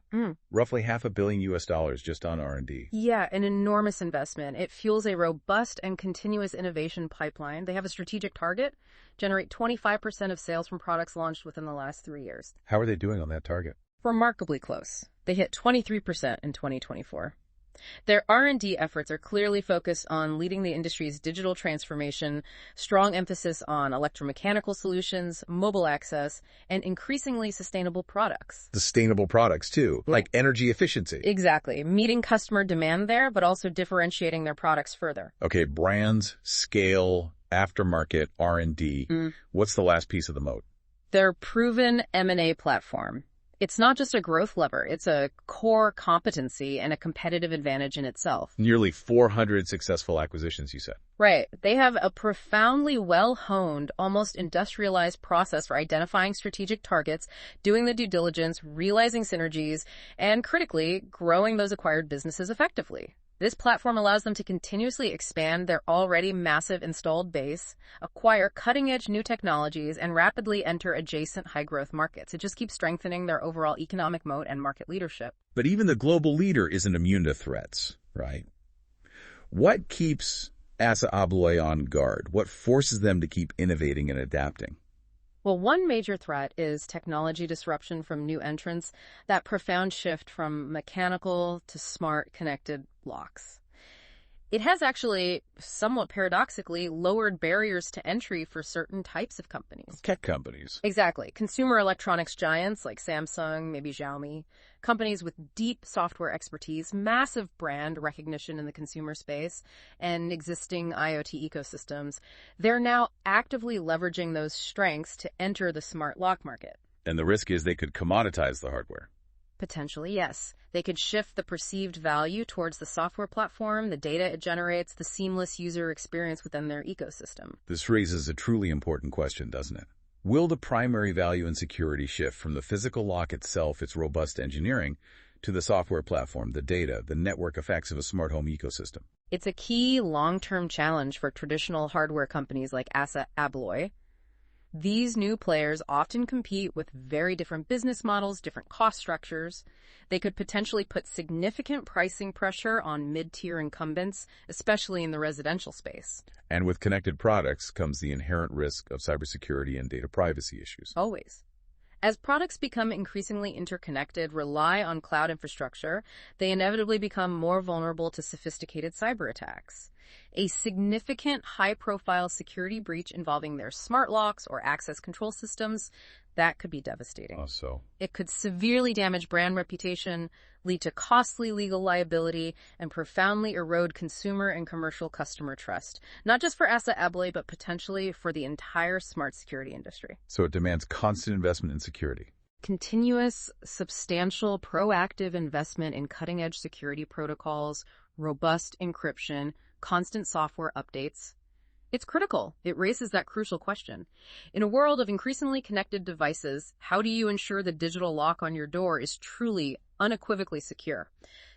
Roughly $500 million just on R&D. Yeah, an enormous investment. It fuels a robust and continuous innovation pipeline. They have a strategic target, generate 25% of sales from products launched within the last 3 years. How are they doing on that target? Remarkably close. They hit 23% in 2024. Their R&D efforts are clearly focused on leading the industry's digital transformation, strong emphasis on electromechanical solutions, mobile access, and increasingly sustainable products. Sustainable products, too, like energy efficiency. Exactly. Meeting customer demand there, but also differentiating their products further. Okay, brands, scale, aftermarket, R&D. What's the last piece of the moat? Their proven M&A platform. It's not just a growth lever, it's a core competency and a competitive advantage in itself. Nearly 400 successful acquisitions, you said. Right. They have a profoundly well-honed, almost industrialized process for identifying strategic targets, doing the due diligence, realizing synergies, and critically, growing those acquired businesses effectively. This platform allows them to continuously expand their already massive installed base, acquire cutting-edge new technologies, and rapidly enter adjacent high-growth markets. It just keeps strengthening their overall economic moat and market leadership. But even the global leader isn't immune to threats, right? What keeps ASSA ABLOY on guard? What forces them to keep innovating and adapting? Well, one major threat is technology disruption from new entrants, that profound shift from mechanical to smart connected locks. It has actually, somewhat paradoxically, lowered barriers to entry for certain types of companies. Tech companies. Exactly. Consumer electronics giants like Samsung, maybe Xiaomi, companies with deep software expertise, massive brand recognition in the consumer space, and existing IoT ecosystems. They're now actively leveraging those strengths to enter the smart lock market. And the risk is they could commoditize the hardware. Potentially, yes. They could shift the perceived value towards the software platform, the data it generates, the seamless user experience within their ecosystem. This raises a truly important question, doesn't it? Will the primary value in security shift from the physical lock itself, its robust engineering, to the software platform, the data, the network effects of a smart home ecosystem? It's a key long-term challenge for traditional hardware companies like ASSA ABLOY. These new players often compete with very different business models, different cost structures. They could potentially put significant pricing pressure on mid-tier incumbents, especially in the residential space. And with connected products comes the inherent risk of cybersecurity and data privacy issues. Always. As products become increasingly interconnected, rely on cloud infrastructure, they inevitably become more vulnerable to sophisticated cyber attacks. A significant high-profile security breach involving their smart locks or access control systems, that could be devastating. Oh, so? It could severely damage brand reputation, lead to costly legal liability, and profoundly erode consumer and commercial customer trust, not just for ASSA ABLOY, but potentially for the entire smart security industry. So it demands constant investment in security. Continuous, substantial, proactive investment in cutting-edge security protocols, robust encryption, constant software updates. It's critical. It raises that crucial question. In a world of increasingly connected devices, how do you ensure the digital lock on your door is truly, unequivocally secure?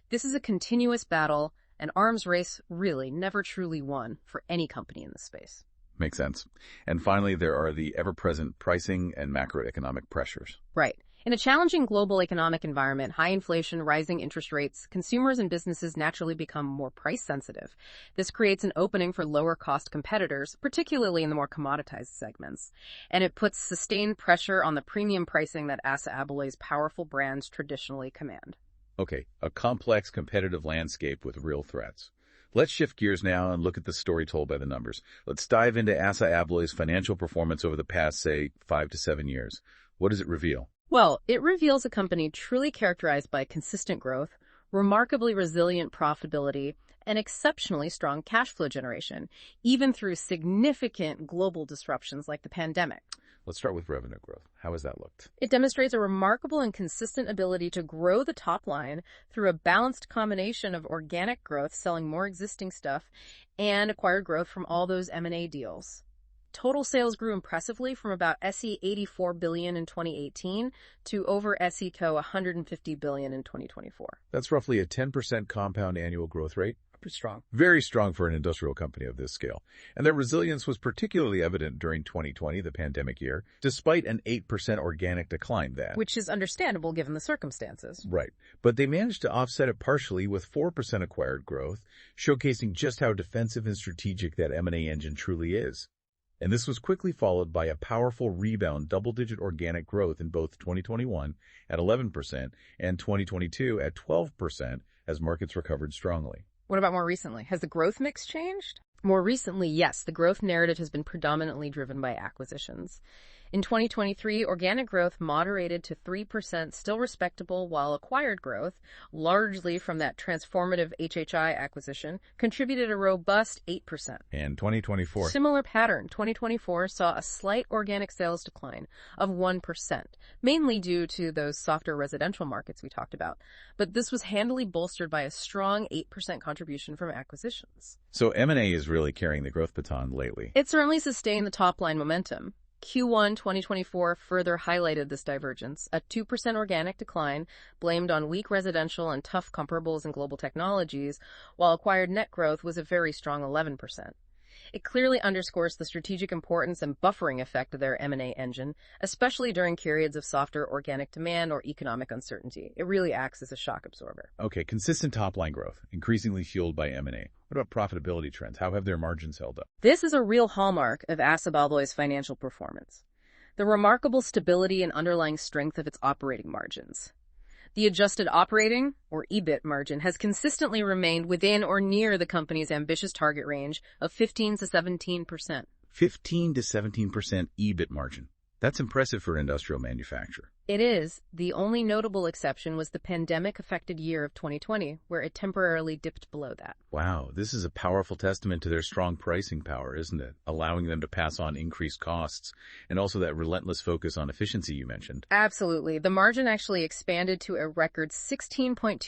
This is a continuous battle, an arms race really never truly won for any company in this space. Makes sense. And finally, there are the ever-present pricing and macroeconomic pressures. Right. In a challenging global economic environment, high inflation, rising interest rates, consumers and businesses naturally become more price sensitive. This creates an opening for lower cost competitors, particularly in the more commoditized segments. And it puts sustained pressure on the premium pricing that ASSA ABLOY's powerful brands traditionally command. Okay, a complex competitive landscape with real threats. Let's shift gears now and look at the story told by the numbers. Let's dive into ASSA ABLOY's financial performance over the past, say, 5 to 7 years. What does it reveal? Well, it reveals a company truly characterized by consistent growth, remarkably resilient profitability, and exceptionally strong cash flow generation, even through significant global disruptions like the pandemic. Let's start with revenue growth. How has that looked? It demonstrates a remarkable and consistent ability to grow the top line through a balanced combination of organic growth, selling more existing stuff, and acquired growth from all those M&A deals. Total sales grew impressively from about SE $84 billion in 2018 to over SE Co. $150 billion in 2024. That's roughly a 10% compound annual growth rate. Pretty strong. Very strong for an industrial company of this scale. And their resilience was particularly evident during 2020, the pandemic year, despite an 8% organic decline then. Which is understandable given the circumstances. Right. But they managed to offset it partially with 4% acquired growth, showcasing just how defensive and strategic that M&A engine truly is. And this was quickly followed by a powerful rebound double-digit organic growth in both 2021 at 11% and 2022 at 12% as markets recovered strongly. What about more recently? Has the growth mix changed? More recently, yes, the growth narrative has been predominantly driven by acquisitions. In 2023, organic growth moderated to 3%, still respectable, while acquired growth, largely from that transformative HHI acquisition, contributed a robust 8%. And 2024? Similar pattern. 2024 saw a slight organic sales decline of 1%, mainly due to those softer residential markets we talked about. But this was handily bolstered by a strong 8% contribution from acquisitions. So M&A is really carrying the growth baton lately. It certainly sustained the top-line momentum. Q1 2024 further highlighted this divergence, a 2% organic decline blamed on weak residential and tough comparables in global technologies, while acquired net growth was a very strong 11%. It clearly underscores the strategic importance and buffering effect of their M&A engine, especially during periods of softer organic demand or economic uncertainty. It really acts as a shock absorber. Okay, consistent top-line growth, increasingly fueled by M&A. What about profitability trends? How have their margins held up? This is a real hallmark of ASSA ABLOY's financial performance. The remarkable stability and underlying strength of its operating margins. The adjusted operating, or EBIT margin, has consistently remained within or near the company's ambitious target range of 15 to 17%. 15 to 17% EBIT margin. That's impressive for an industrial manufacturer. It is. The only notable exception was the pandemic-affected year of 2020, where it temporarily dipped below that. Wow, this is a powerful testament to their strong pricing power, isn't it? Allowing them to pass on increased costs, and also that relentless focus on efficiency you mentioned. Absolutely. The margin actually expanded to a record 16.2%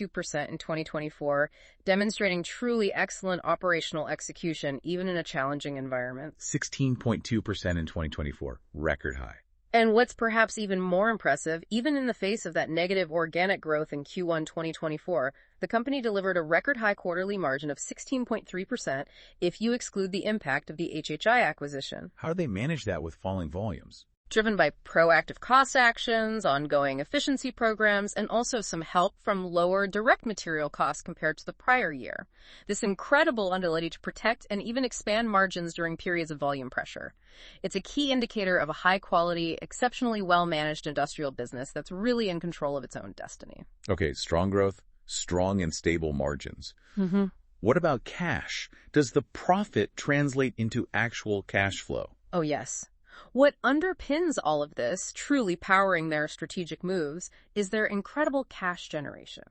in 2024, demonstrating truly excellent operational execution, even in a challenging environment. 16.2% in 2024, record high. And what's perhaps even more impressive, even in the face of that negative organic growth in Q1 2024, the company delivered a record-high quarterly margin of 16.3% if you exclude the impact of the HHI acquisition. How do they manage that with falling volumes? Driven by proactive cost actions, ongoing efficiency programs, and also some help from lower direct material costs compared to the prior year. This incredible ability to protect and even expand margins during periods of volume pressure. It's a key indicator of a high-quality, exceptionally well-managed industrial business that's really in control of its own destiny. Okay, strong growth, strong and stable margins. Mm-hmm. What about cash? Does the profit translate into actual cash flow? Oh, yes. What underpins all of this, truly powering their strategic moves, is their incredible cash generation.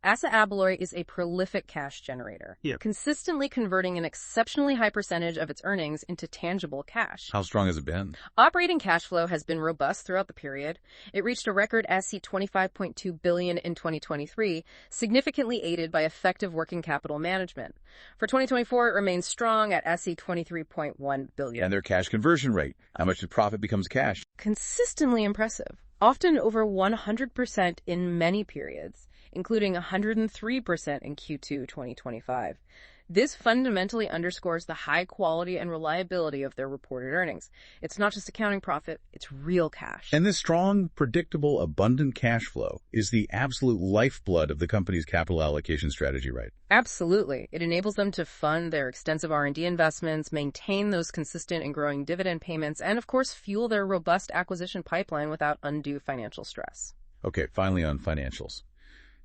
ASSA ABLOY is a prolific cash generator, consistently converting an exceptionally high percentage of its earnings into tangible cash. How strong has it been? Operating cash flow has been robust throughout the period. It reached a record $25.2 billion in 2023, significantly aided by effective working capital management. For 2024, it remains strong at $23.1 billion. And their cash conversion rate. How much of profit becomes cash? Consistently impressive, often over 100% in many periods, including 103% in Q2 2025. This fundamentally underscores the high quality and reliability of their reported earnings. It's not just accounting profit, it's real cash. And this strong, predictable, abundant cash flow is the absolute lifeblood of the company's capital allocation strategy, right? Absolutely. It enables them to fund their extensive R&D investments, maintain those consistent and growing dividend payments, and of course fuel their robust acquisition pipeline without undue financial stress. Okay, finally on financials.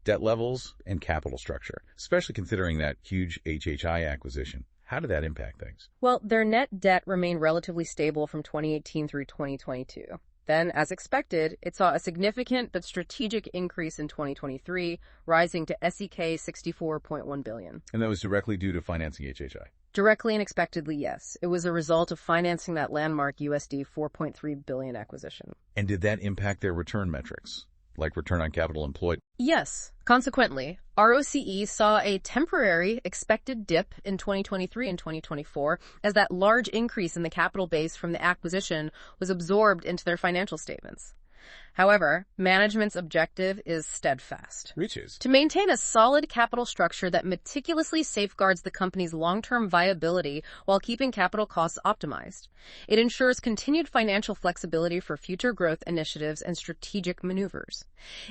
Debt levels and capital structure, especially considering that huge HHI acquisition. How did that impact things? Well, their net debt remained relatively stable from 2018 through 2022. Then, as expected, it saw a significant but strategic increase in 2023, rising to SEK 64.1 billion. And that was directly due to financing HHI? Directly and expectedly, yes. It was a result of financing that landmark USD 4.3 billion acquisition. And did that impact their return metrics, like return on capital employed? Yes. Consequently, ROCE saw a temporary expected dip in 2023 and 2024 as that large increase in the capital base from the acquisition was absorbed into their financial statements. However, management's objective is steadfast. Which is? To maintain a solid capital structure that meticulously safeguards the company's long-term viability while keeping capital costs optimized. It ensures continued financial flexibility for future growth initiatives and strategic maneuvers.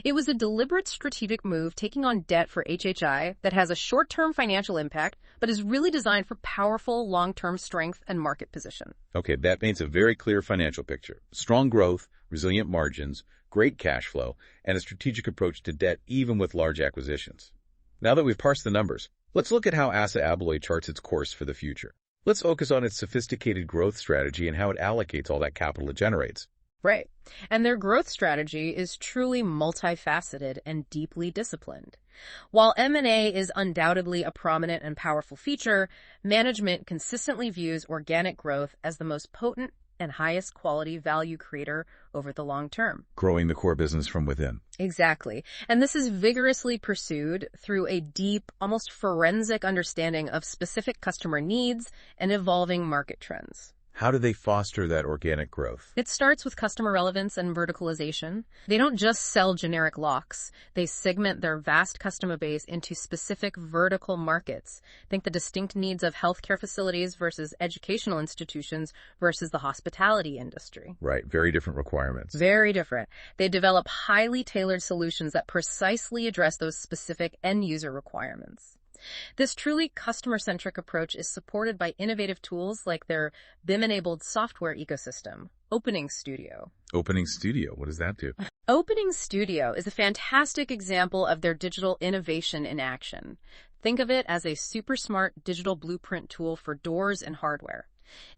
It was a deliberate strategic move taking on debt for HHI that has a short-term financial impact, but is really designed for powerful long-term strength and market position. Okay, that paints a very clear financial picture. Strong growth, resilient margins, great cash flow, and a strategic approach to debt even with large acquisitions. Now that we've parsed the numbers, let's look at how ASSA ABLOY charts its course for the future. Let's focus on its sophisticated growth strategy and how it allocates all that capital it generates. Right. And their growth strategy is truly multifaceted and deeply disciplined. While M&A is undoubtedly a prominent and powerful feature, management consistently views organic growth as the most potent and highest quality value creator over the long term. Growing the core business from within. Exactly. And this is vigorously pursued through a deep, almost forensic understanding of specific customer needs and evolving market trends. How do they foster that organic growth? It starts with customer relevance and verticalization. They don't just sell generic locks. They segment their vast customer base into specific vertical markets. Think the distinct needs of healthcare facilities versus educational institutions versus the hospitality industry. Right. Very different requirements. Very different. They develop highly tailored solutions that precisely address those specific end-user requirements. This truly customer-centric approach is supported by innovative tools like their BIM-enabled software ecosystem, Opening Studio. Opening Studio, what does that do? Opening Studio is a fantastic example of their digital innovation in action. Think of it as a super smart digital blueprint tool for doors and hardware.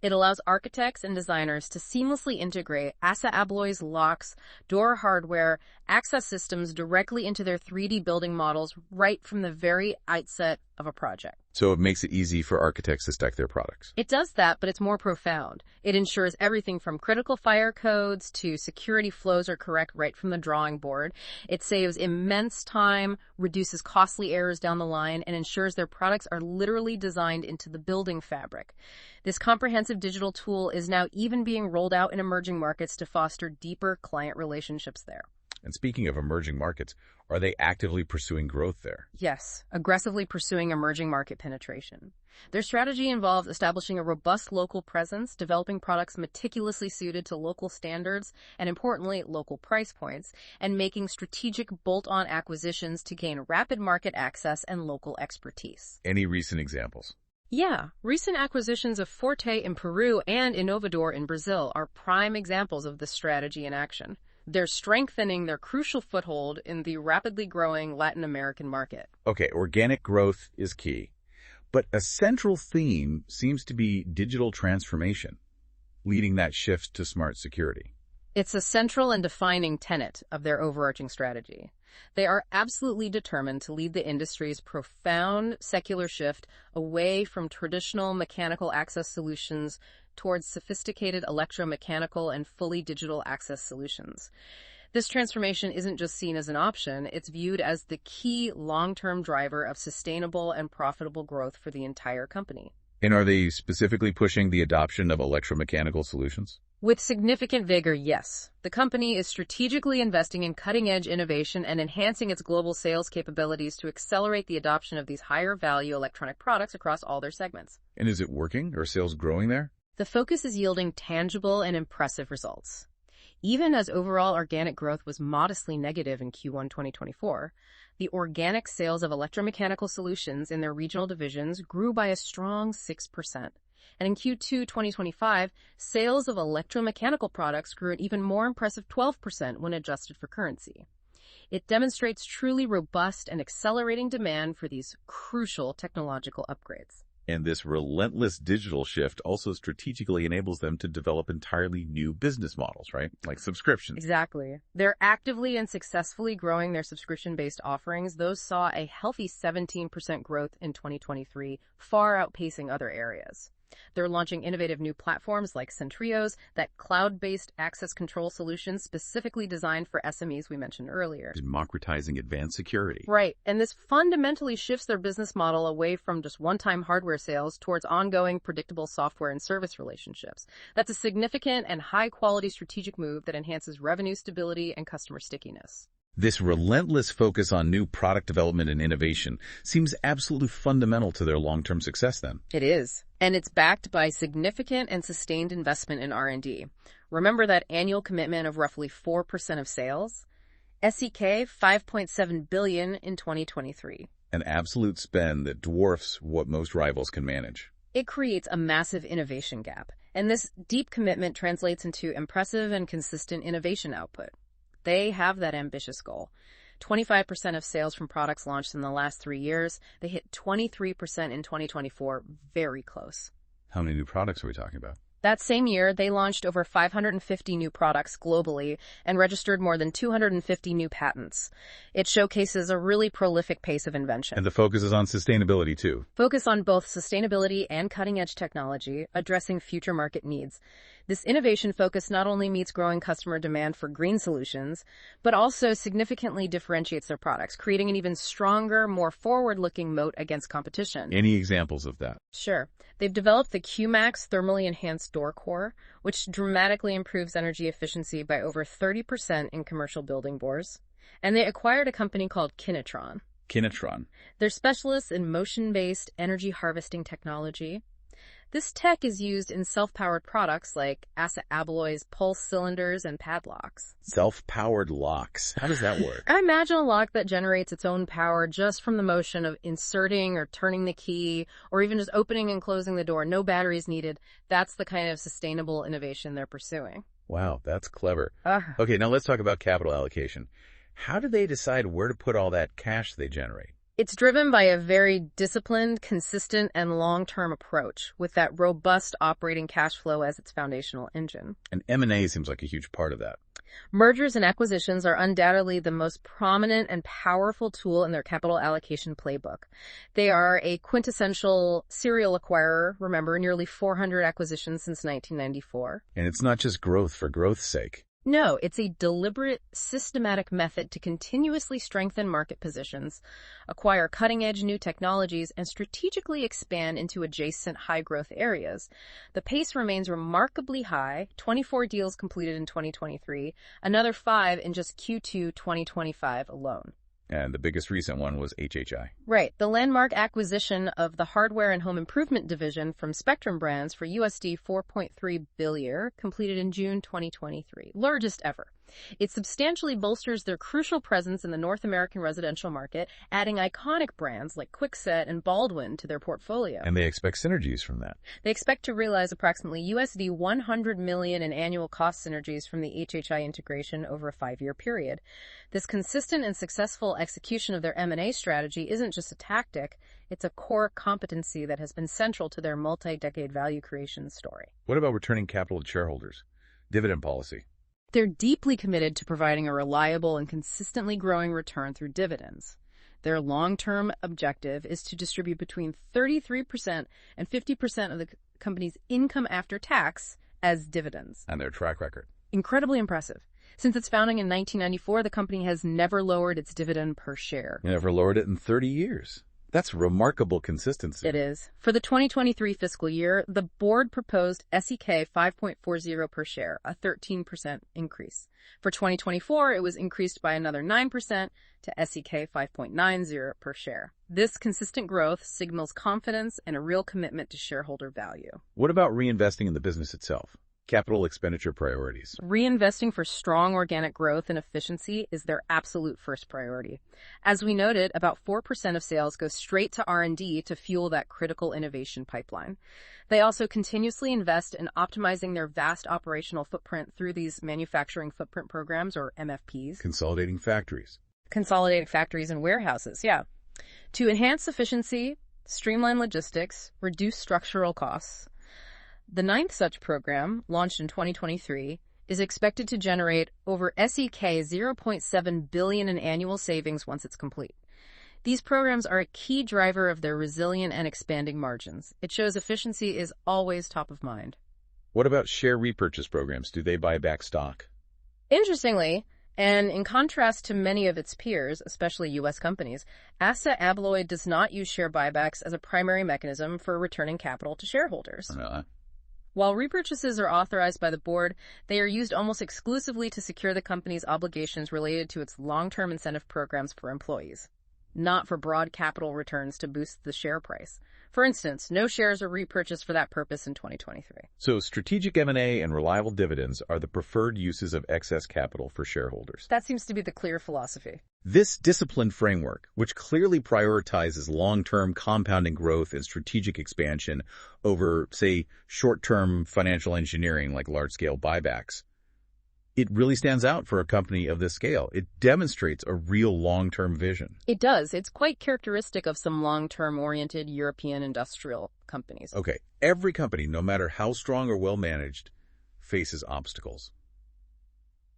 It allows architects and designers to seamlessly integrate ASSA ABLOY's locks, door hardware, access systems directly into their 3D building models right from the very outset of a project. So it makes it easy for architects to spec their products. It does that, but it's more profound. It ensures everything from critical fire codes to security flows are correct right from the drawing board. It saves immense time, reduces costly errors down the line, and ensures their products are literally designed into the building fabric. This comprehensive digital tool is now even being rolled out in emerging markets to foster deeper client relationships there. And speaking of emerging markets, are they actively pursuing growth there? Yes, aggressively pursuing emerging market penetration. Their strategy involves establishing a robust local presence, developing products meticulously suited to local standards and, importantly, local price points, and making strategic bolt-on acquisitions to gain rapid market access and local expertise. Any recent examples? Yeah, recent acquisitions of Forte in Peru and Inovador in Brazil are prime examples of this strategy in action. They're strengthening their crucial foothold in the rapidly growing Latin American market. Okay, organic growth is key. But a central theme seems to be digital transformation, leading that shift to smart security. It's a central and defining tenet of their overarching strategy. They are absolutely determined to lead the industry's profound secular shift away from traditional mechanical access solutions towards sophisticated electromechanical and fully digital access solutions. This transformation isn't just seen as an option, it's viewed as the key long-term driver of sustainable and profitable growth for the entire company. And are they specifically pushing the adoption of electromechanical solutions? With significant vigor, yes. The company is strategically investing in cutting-edge innovation and enhancing its global sales capabilities to accelerate the adoption of these higher-value electronic products across all their segments. And is it working? Are sales growing there? The focus is yielding tangible and impressive results. Even as overall organic growth was modestly negative in Q1 2024, the organic sales of electromechanical solutions in their regional divisions grew by a strong 6%. And in Q2 2025, sales of electromechanical products grew at even more impressive 12% when adjusted for currency. It demonstrates truly robust and accelerating demand for these crucial technological upgrades. And this relentless digital shift also strategically enables them to develop entirely new business models, right? Like subscriptions. Exactly. They're actively and successfully growing their subscription-based offerings. Those saw a healthy 17% growth in 2023, far outpacing other areas. They're launching innovative new platforms like Centrios, that cloud-based access control solution specifically designed for SMEs we mentioned earlier. Democratizing advanced security. Right, and this fundamentally shifts their business model away from just one-time hardware sales towards ongoing, predictable software and service relationships. That's a significant and high-quality strategic move that enhances revenue stability and customer stickiness. This relentless focus on new product development and innovation seems absolutely fundamental to their long-term success then. It is. And it's backed by significant and sustained investment in R&D. Remember that annual commitment of roughly 4% of sales? SEK $5.7 billion in 2023. An absolute spend that dwarfs what most rivals can manage. It creates a massive innovation gap, and this deep commitment translates into impressive and consistent innovation output. They have that ambitious goal. 25% of sales from products launched in the last 3 years. They hit 23% in 2024, very close. How many new products are we talking about? That same year, they launched over 550 new products globally and registered more than 250 new patents. It showcases a really prolific pace of invention. And the focus is on sustainability, too. Focus on both sustainability and cutting-edge technology, addressing future market needs. This innovation focus not only meets growing customer demand for green solutions, but also significantly differentiates their products, creating an even stronger, more forward-looking moat against competition. Any examples of that? Sure. They've developed the QMax thermally enhanced door core, which dramatically improves energy efficiency by over 30% in commercial building doors. And they acquired a company called Kinetron. Kinetron. They're specialists in motion-based energy harvesting technology. This tech is used in self-powered products like ASSA ABLOY's pulse cylinders and padlocks. Self-powered locks. How does that work? I imagine a lock that generates its own power just from the motion of inserting or turning the key, or even just opening and closing the door. No batteries needed. That's the kind of sustainable innovation they're pursuing. Wow, that's clever. Okay, now let's talk about capital allocation. How do they decide where to put all that cash they generate? It's driven by a very disciplined, consistent, and long-term approach, with that robust operating cash flow as its foundational engine. And M&A seems like a huge part of that. Mergers and acquisitions are undoubtedly the most prominent and powerful tool in their capital allocation playbook. They are a quintessential serial acquirer, remember, nearly 400 acquisitions since 1994. And it's not just growth for growth's sake. No, it's a deliberate, systematic method to continuously strengthen market positions, acquire cutting-edge new technologies, and strategically expand into adjacent high-growth areas. The pace remains remarkably high, 24 deals completed in 2023, another 5 in just Q2 2025 alone. And the biggest recent one was HHI. Right. The landmark acquisition of the hardware and home improvement division from Spectrum Brands for USD 4.3 billion, completed in June 2023. Largest ever. It substantially bolsters their crucial presence in the North American residential market, adding iconic brands like Kwikset and Baldwin to their portfolio. And they expect synergies from that. They expect to realize approximately USD 100 million in annual cost synergies from the HHI integration over a 5-year period. This consistent and successful execution of their M&A strategy isn't just a tactic, it's a core competency that has been central to their multi-decade value creation story. What about returning capital to shareholders? Dividend policy. They're deeply committed to providing a reliable and consistently growing return through dividends. Their long-term objective is to distribute between 33% and 50% of the company's income after tax as dividends. And their track record. Incredibly impressive. Since its founding in 1994, the company has never lowered its dividend per share. Never lowered it in 30 years. That's remarkable consistency. It is. For the 2023 fiscal year, the board proposed SEK 5.40 per share, a 13% increase. For 2024, it was increased by another 9% to SEK 5.90 per share. This consistent growth signals confidence and a real commitment to shareholder value. What about reinvesting in the business itself? Capital expenditure priorities. Reinvesting for strong organic growth and efficiency is their absolute first priority. As we noted, about 4% of sales go straight to R&D to fuel that critical innovation pipeline. They also continuously invest in optimizing their vast operational footprint through these manufacturing footprint programs, or MFPs. Consolidating factories. Consolidating factories and warehouses, yeah. To enhance efficiency, streamline logistics, reduce structural costs. The 9th such program, launched in 2023, is expected to generate over SEK 0.7 billion in annual savings once it's complete. These programs are a key driver of their resilient and expanding margins. It shows efficiency is always top of mind. What about share repurchase programs? Do they buy back stock? Interestingly, and in contrast to many of its peers, especially U.S. companies, ASSA ABLOY does not use share buybacks as a primary mechanism for returning capital to shareholders. While repurchases are authorized by the board, they are used almost exclusively to secure the company's obligations related to its long-term incentive programs for employees, not for broad capital returns to boost the share price. For instance, no shares are repurchased for that purpose in 2023. So strategic M&A and reliable dividends are the preferred uses of excess capital for shareholders. That seems to be the clear philosophy. This disciplined framework, which clearly prioritizes long-term compounding growth and strategic expansion over, say, short-term financial engineering like large-scale buybacks, It really stands out for a company of this scale. It demonstrates a real long-term vision. It does. It's quite characteristic of some long-term oriented European industrial companies. Okay, every company, no matter how strong or well-managed, faces obstacles.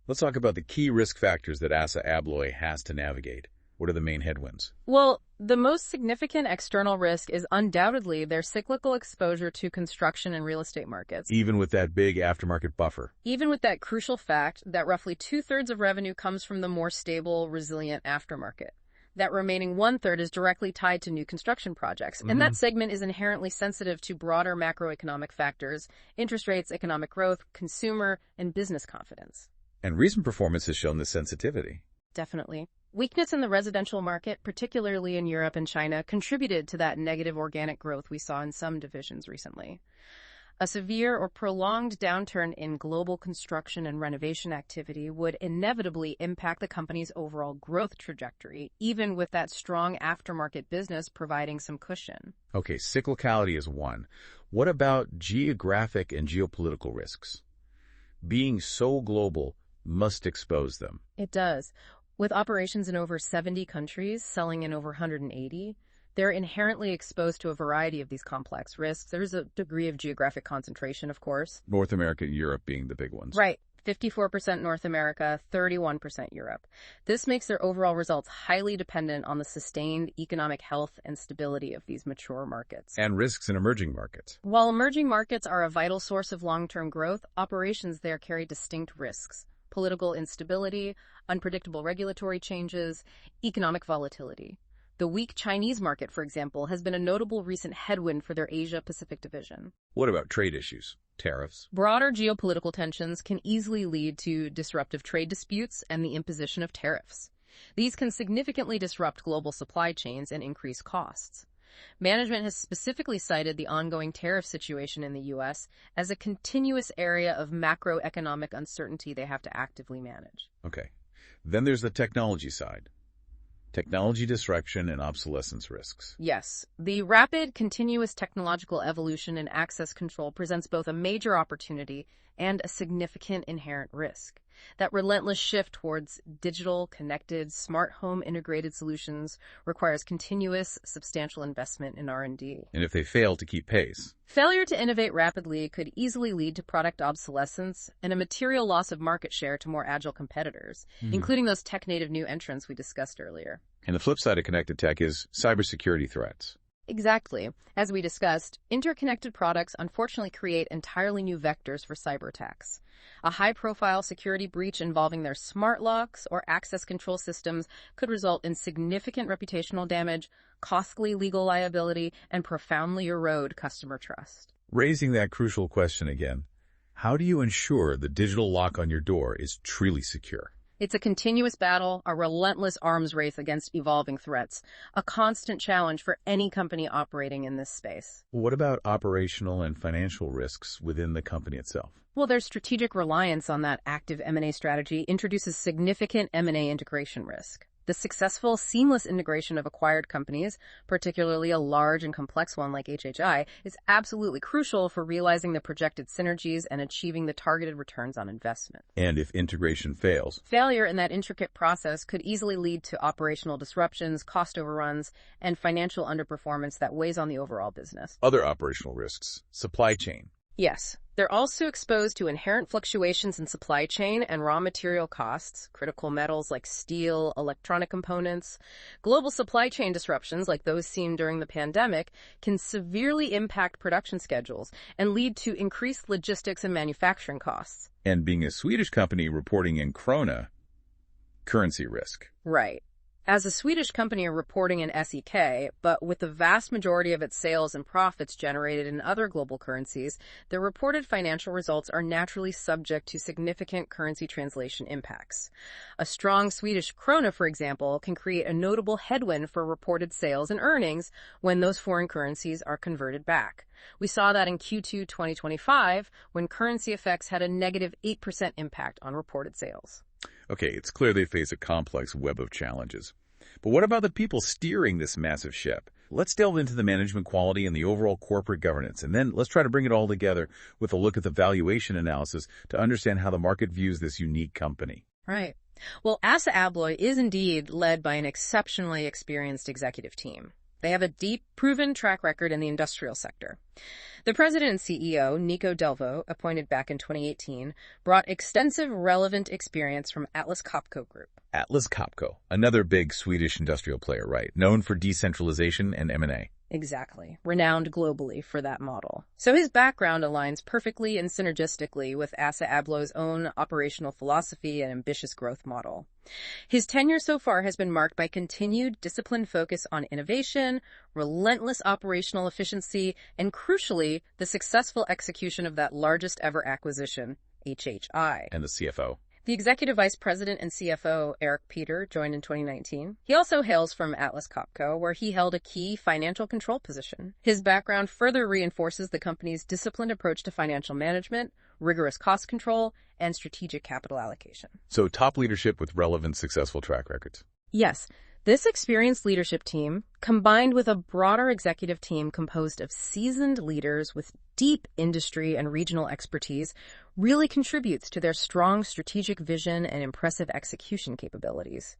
Let's talk about the key risk factors that ASSA ABLOY has to navigate. What are the main headwinds? Well, the most significant external risk is undoubtedly their cyclical exposure to construction and real estate markets. Even with that big aftermarket buffer. Even with that crucial fact that roughly 2/3 of revenue comes from the more stable, resilient aftermarket. That remaining 1/3 is directly tied to new construction projects. And that segment is inherently sensitive to broader macroeconomic factors, interest rates, economic growth, consumer, and business confidence. And recent performance has shown this sensitivity. Definitely. Weakness in the residential market, particularly in Europe and China, contributed to that negative organic growth we saw in some divisions recently. A severe or prolonged downturn in global construction and renovation activity would inevitably impact the company's overall growth trajectory, even with that strong aftermarket business providing some cushion. Okay, cyclicality is one. What about geographic and geopolitical risks? Being so global must expose them. It does. With operations in over 70 countries, selling in over 180, they're inherently exposed to a variety of these complex risks. There's a degree of geographic concentration, of course. North America and Europe being the big ones. Right. 54% North America, 31% Europe. This makes their overall results highly dependent on the sustained economic health and stability of these mature markets. And risks in emerging markets. While emerging markets are a vital source of long-term growth, operations there carry distinct risks. Political instability, unpredictable regulatory changes, economic volatility. The weak Chinese market, for example, has been a notable recent headwind for their Asia-Pacific division. What about trade issues? Tariffs? Broader geopolitical tensions can easily lead to disruptive trade disputes and the imposition of tariffs. These can significantly disrupt global supply chains and increase costs. Management has specifically cited the ongoing tariff situation in the U.S. as a continuous area of macroeconomic uncertainty they have to actively manage. Okay. Then there's the technology side. Technology disruption and obsolescence risks. Yes, the rapid, continuous technological evolution in access control presents both a major opportunity and a significant inherent risk. That relentless shift towards digital, connected, smart home integrated solutions requires continuous, substantial investment in R&D. And if they fail to keep pace? Failure to innovate rapidly could easily lead to product obsolescence and a material loss of market share to more agile competitors, including those tech-native new entrants we discussed earlier. And the flip side of connected tech is cybersecurity threats. Exactly. As we discussed, interconnected products unfortunately create entirely new vectors for cyber attacks. A high-profile security breach involving their smart locks or access control systems could result in significant reputational damage, costly legal liability, and profoundly erode customer trust. Raising that crucial question again, how do you ensure the digital lock on your door is truly secure? It's a continuous battle, a relentless arms race against evolving threats, a constant challenge for any company operating in this space. What about operational and financial risks within the company itself? Well, their strategic reliance on that active M&A strategy introduces significant M&A integration risk. The successful, seamless integration of acquired companies, particularly a large and complex one like HHI, is absolutely crucial for realizing the projected synergies and achieving the targeted returns on investment. And if integration fails? Failure in that intricate process could easily lead to operational disruptions, cost overruns, and financial underperformance that weighs on the overall business. Other operational risks, supply chain. Yes. They're also exposed to inherent fluctuations in supply chain and raw material costs, critical metals like steel, electronic components. Global supply chain disruptions like those seen during the pandemic can severely impact production schedules and lead to increased logistics and manufacturing costs. And being a Swedish company reporting in krona, currency risk. Right. As a Swedish company reporting in SEK, but with the vast majority of its sales and profits generated in other global currencies, the reported financial results are naturally subject to significant currency translation impacts. A strong Swedish krona, for example, can create a notable headwind for reported sales and earnings when those foreign currencies are converted back. We saw that in Q2 2025, when currency effects had a negative 8% impact on reported sales. Okay, it's clear they face a complex web of challenges. But what about the people steering this massive ship? let's delve into the management quality and the overall corporate governance, and then let's try to bring it all together with a look at the valuation analysis to understand how the market views this unique company. Right. Well, ASSA ABLOY is indeed led by an exceptionally experienced executive team. They have a deep, proven track record in the industrial sector. The president and CEO, Nico Delvaux, appointed back in 2018, brought extensive relevant experience from Atlas Copco Group. Atlas Copco, another big Swedish industrial player, right? Known for decentralization and M&A. Exactly. Renowned globally for that model. So his background aligns perfectly and synergistically with ASSA ABLOY's own operational philosophy and ambitious growth model. His tenure so far has been marked by continued disciplined focus on innovation, relentless operational efficiency, and crucially, the successful execution of that largest ever acquisition, HHI. And the CFO. The executive vice president and CFO, Eric Peter, joined in 2019. He also hails from Atlas Copco, where he held a key financial control position. His background further reinforces the company's disciplined approach to financial management, rigorous cost control, and strategic capital allocation. So top leadership with relevant, successful track records. Yes. This experienced leadership team, combined with a broader executive team composed of seasoned leaders with deep industry and regional expertise, really contributes to their strong strategic vision and impressive execution capabilities.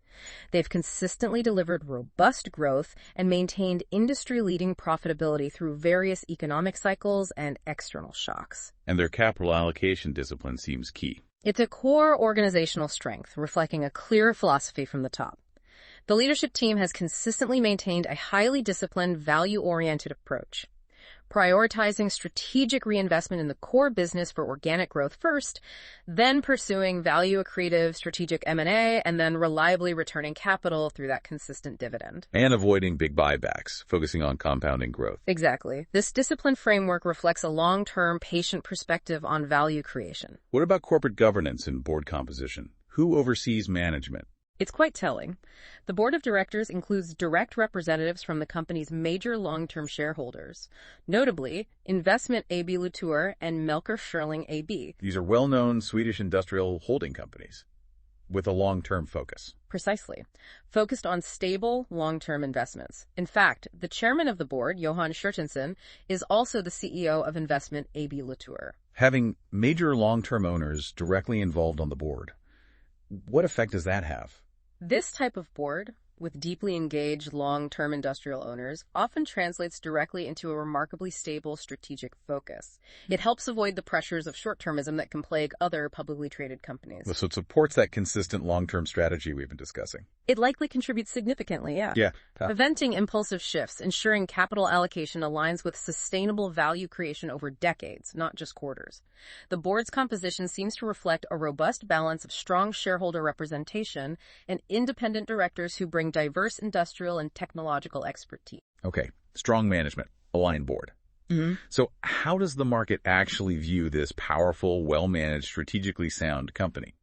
They've consistently delivered robust growth and maintained industry-leading profitability through various economic cycles and external shocks. And their capital allocation discipline seems key. It's a core organizational strength, reflecting a clear philosophy from the top. The leadership team has consistently maintained a highly disciplined, value-oriented approach, prioritizing strategic reinvestment in the core business for organic growth first, then pursuing value-accretive strategic M&A, and then reliably returning capital through that consistent dividend. And avoiding big buybacks, focusing on compounding growth. Exactly. This disciplined framework reflects a long-term, patient perspective on value creation. What about corporate governance and board composition? Who oversees management? It's quite telling. The board of directors includes direct representatives from the company's major long-term shareholders, notably Investment AB Latour and Melker Schörling AB. These are well-known Swedish industrial holding companies with a long-term focus. Precisely. Focused on stable, long-term investments. In fact, the chairman of the board, Johan Kjartansson, is also the CEO of Investment AB Latour. Having major long-term owners directly involved on the board, what effect does that have? This type of board, with deeply engaged long-term industrial owners, often translates directly into a remarkably stable strategic focus. It helps avoid the pressures of short-termism that can plague other publicly traded companies. So it supports that consistent long-term strategy we've been discussing. It likely contributes significantly, yeah. Preventing impulsive shifts, ensuring capital allocation aligns with sustainable value creation over decades, not just quarters. The board's composition seems to reflect a robust balance of strong shareholder representation and independent directors who bring diverse industrial and technological expertise. Okay, strong management, aligned board. So how does the market actually view this powerful, well-managed, strategically sound company?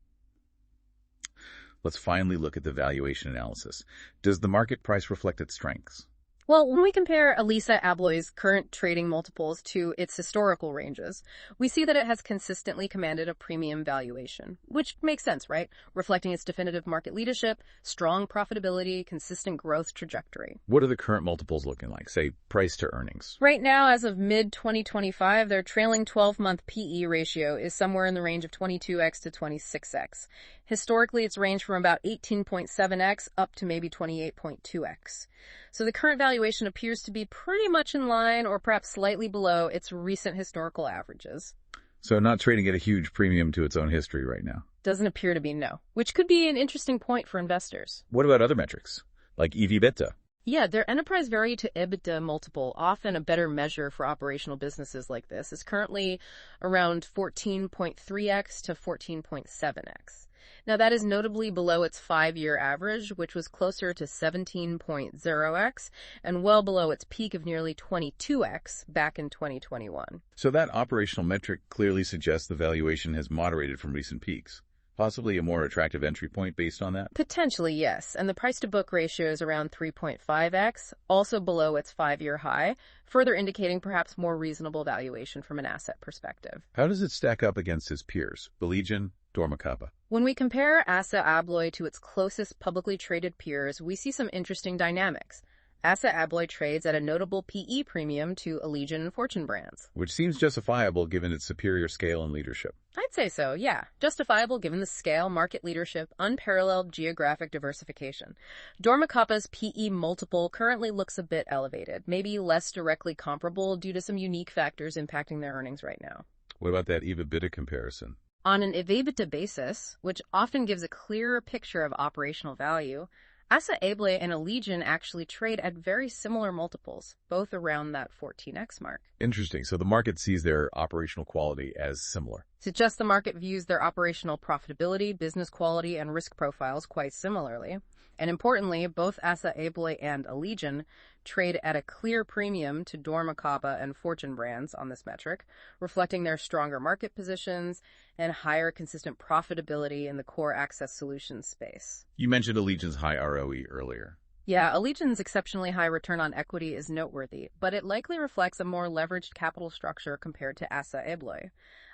Let's finally look at the valuation analysis. Does the market price reflect its strengths? Well, when we compare ASSA ABLOY's current trading multiples to its historical ranges, we see that it has consistently commanded a premium valuation, which makes sense, right? Reflecting its definitive market leadership, strong profitability, consistent growth trajectory. What are the current multiples looking like, say, price to earnings? Right now, as of mid-2025, their trailing 12-month PE ratio is somewhere in the range of 22x to 26x. Historically, it's ranged from about 18.7x up to maybe 28.2x. So the current valuation appears to be pretty much in line or perhaps slightly below its recent historical averages. So not trading at a huge premium to its own history right now? Doesn't appear to be, no. Which could be an interesting point for investors. What about other metrics, like EV/EBITDA? Yeah, their enterprise value to EBITDA multiple, often a better measure for operational businesses like this, is currently around 14.3x to 14.7x. Now, that is notably below its 5-year average, which was closer to 17.0x, and well below its peak of nearly 22x back in 2021. So that operational metric clearly suggests the valuation has moderated from recent peaks. Possibly a more attractive entry point based on that? Potentially, yes. And the price-to-book ratio is around 3.5x, also below its 5-year high, further indicating perhaps more reasonable valuation from an asset perspective. How does it stack up against its peers, Belgian, Dormakaba? When we compare ASSA ABLOY to its closest publicly traded peers, we see some interesting dynamics. ASSA ABLOY trades at a notable PE premium to Allegion and Fortune brands. Which seems justifiable given its superior scale and leadership. I'd say so, yeah. Justifiable given the scale, market leadership, unparalleled geographic diversification. Dormakappa's PE multiple currently looks a bit elevated, maybe less directly comparable due to some unique factors impacting their earnings right now. What about that EV/EBITDA comparison? On an EBITDA basis, which often gives a clearer picture of operational value, ASSA ABLOY and Allegion actually trade at very similar multiples, both around that 14x mark. Interesting. So the market sees their operational quality as similar. It's just the market views their operational profitability, business quality, and risk profiles quite similarly. And importantly, both ASSA ABLOY and Allegion trade at a clear premium to Dormakappa and Fortune brands on this metric, reflecting their stronger market positions and higher consistent profitability in the core access solutions space. You mentioned Allegion's high ROE earlier. Yeah, Allegion's exceptionally high return on equity is noteworthy, but it likely reflects a more leveraged capital structure compared to ASSA ABLOY.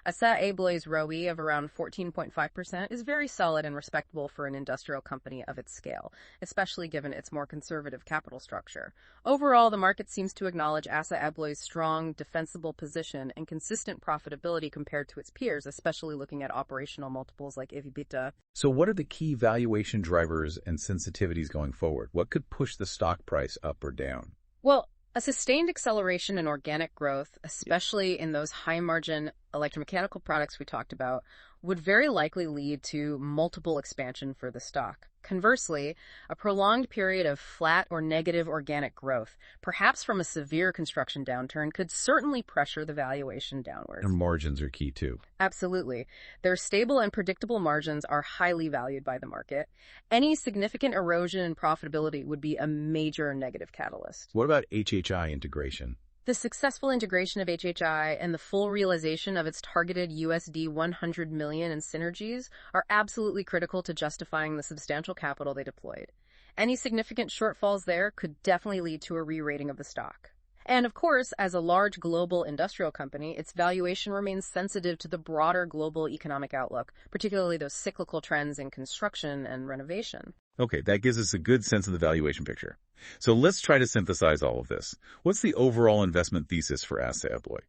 ASSA ABLOY's ROE of around 14.5% is very solid and respectable for an industrial company of its scale, especially given its more conservative capital structure. Overall, the market seems to acknowledge ASSA ABLOY's strong, defensible position and consistent profitability compared to its peers, especially looking at operational multiples like EV/EBITDA. So what are the key valuation drivers and sensitivities going forward? What could push the stock price up or down? Well, a sustained acceleration in organic growth, especially in those high-margin electromechanical products we talked about, would very likely lead to multiple expansion for the stock. Conversely, a prolonged period of flat or negative organic growth, perhaps from a severe construction downturn, could certainly pressure the valuation downwards. And margins are key too. Absolutely. Their stable and predictable margins are highly valued by the market. Any significant erosion in profitability would be a major negative catalyst. What about HHI integration? The successful integration of HHI and the full realization of its targeted USD 100 million in synergies are absolutely critical to justifying the substantial capital they deployed. Any significant shortfalls there could definitely lead to a re-rating of the stock. And of course, as a large global industrial company, its valuation remains sensitive to the broader global economic outlook, particularly those cyclical trends in construction and renovation. Okay, that gives us a good sense of the valuation picture. So let's try to synthesize all of this. What's the overall investment thesis for ASSA ABLOY?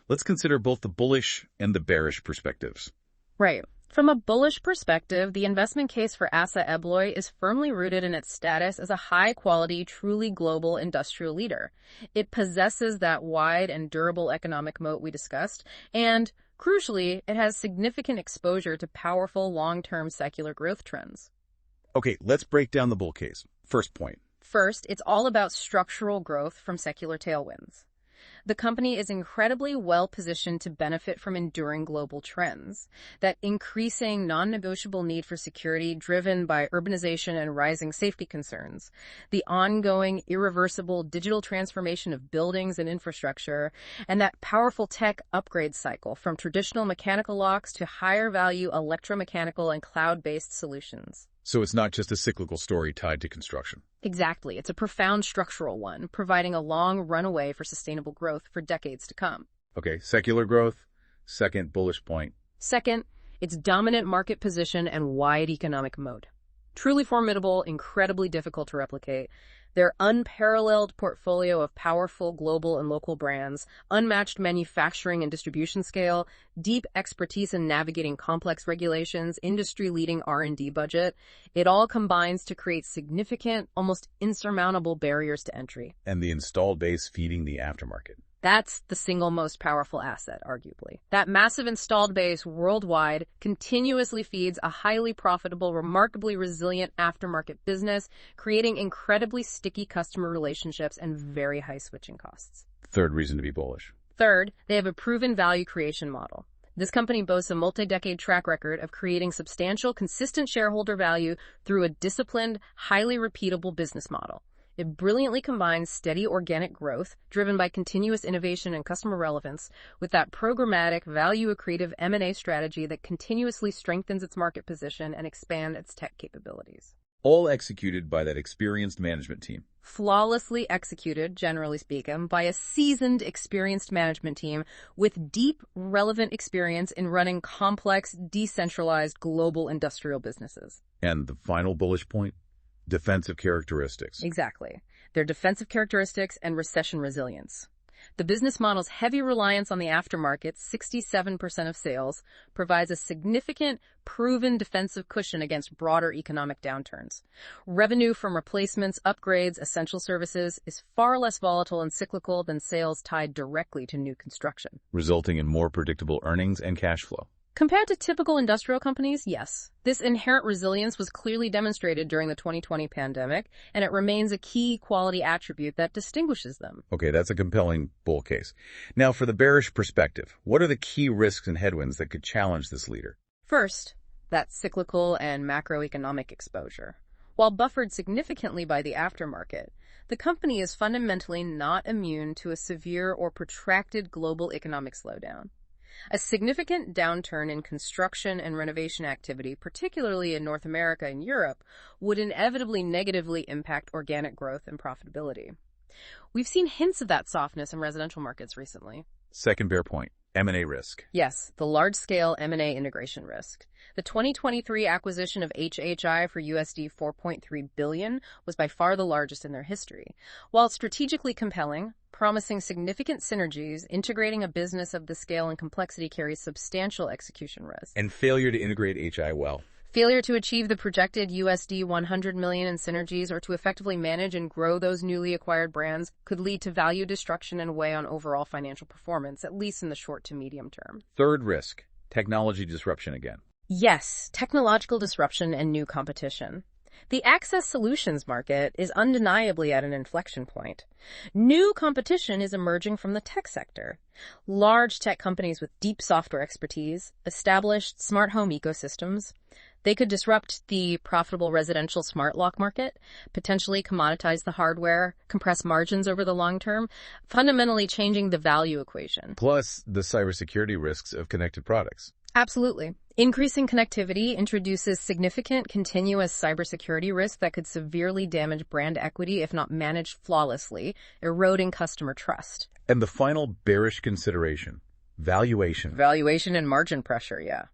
Let's consider both the bullish and the bearish perspectives. Right. From a bullish perspective, the investment case for ASSA ABLOY is firmly rooted in its status as a high-quality, truly global industrial leader. It possesses that wide and durable economic moat we discussed, and, crucially, it has significant exposure to powerful long-term secular growth trends. Okay, let's break down the bull case. First point. First, it's all about structural growth from secular tailwinds. The company is incredibly well-positioned to benefit from enduring global trends. That increasing non-negotiable need for security driven by urbanization and rising safety concerns, the ongoing irreversible digital transformation of buildings and infrastructure, and that powerful tech upgrade cycle from traditional mechanical locks to higher-value electromechanical and cloud-based solutions. So it's not just a cyclical story tied to construction. Exactly. It's a profound structural one, providing a long runway for sustainable growth for decades to come. Okay, secular growth. Second bullish point. Second, its dominant market position and wide economic moat. Truly formidable, incredibly difficult to replicate. Their unparalleled portfolio of powerful global and local brands, unmatched manufacturing and distribution scale, deep expertise in navigating complex regulations, industry-leading R&D budget, it all combines to create significant, almost insurmountable barriers to entry. And the installed base feeding the aftermarket. That's the single most powerful asset, arguably. That massive installed base worldwide continuously feeds a highly profitable, remarkably resilient aftermarket business, creating incredibly sticky customer relationships and very high switching costs. Third reason to be bullish. Third, they have a proven value creation model. This company boasts a multi-decade track record of creating substantial, consistent shareholder value through a disciplined, highly repeatable business model. It brilliantly combines steady organic growth, driven by continuous innovation and customer relevance, with that programmatic, value-accretive M&A strategy that continuously strengthens its market position and expands its tech capabilities. All executed by that experienced management team. Flawlessly executed, generally speaking, by a seasoned, experienced management team with deep, relevant experience in running complex, decentralized global industrial businesses. And the final bullish point? Defensive characteristics. Exactly. their defensive characteristics, and recession resilience. The business model's heavy reliance on the aftermarket, 67% of sales, provides a significant, proven defensive cushion against broader economic downturns. Revenue from replacements, upgrades, essential services is far less volatile and cyclical than sales tied directly to new construction, resulting in more predictable earnings and cash flow. Compared to typical industrial companies, yes. This inherent resilience was clearly demonstrated during the 2020 pandemic, and it remains a key quality attribute that distinguishes them. Okay, that's a compelling bull case. Now, for the bearish perspective, what are the key risks and headwinds that could challenge this leader? First, that cyclical and macroeconomic exposure. While buffered significantly by the aftermarket, the company is fundamentally not immune to a severe or protracted global economic slowdown. A significant downturn in construction and renovation activity, particularly in North America and Europe, would inevitably negatively impact organic growth and profitability. We've seen hints of that softness in residential markets recently. Second bear point, M&A risk. Yes, the large-scale M&A integration risk. The 2023 acquisition of HHI for USD $4.3 billion was by far the largest in their history. While strategically compelling, promising significant synergies, integrating a business of the scale and complexity carries substantial execution risk. And failure to integrate HI well. Failure to achieve the projected USD $100 million in synergies or to effectively manage and grow those newly acquired brands could lead to value destruction and weigh on overall financial performance, at least in the short to medium term. Third risk, technology disruption again. Yes, technological disruption and new competition. The access solutions market is undeniably at an inflection point. New competition is emerging from the tech sector. Large tech companies with deep software expertise, established smart home ecosystems, they could disrupt the profitable residential smart lock market, potentially commoditize the hardware, compress margins over the long term, fundamentally changing the value equation. Plus the cybersecurity risks of connected products. Absolutely. Increasing connectivity introduces significant continuous cybersecurity risk that could severely damage brand equity if not managed flawlessly, eroding customer trust. And the final bearish consideration, valuation. Valuation and margin pressure, yeah.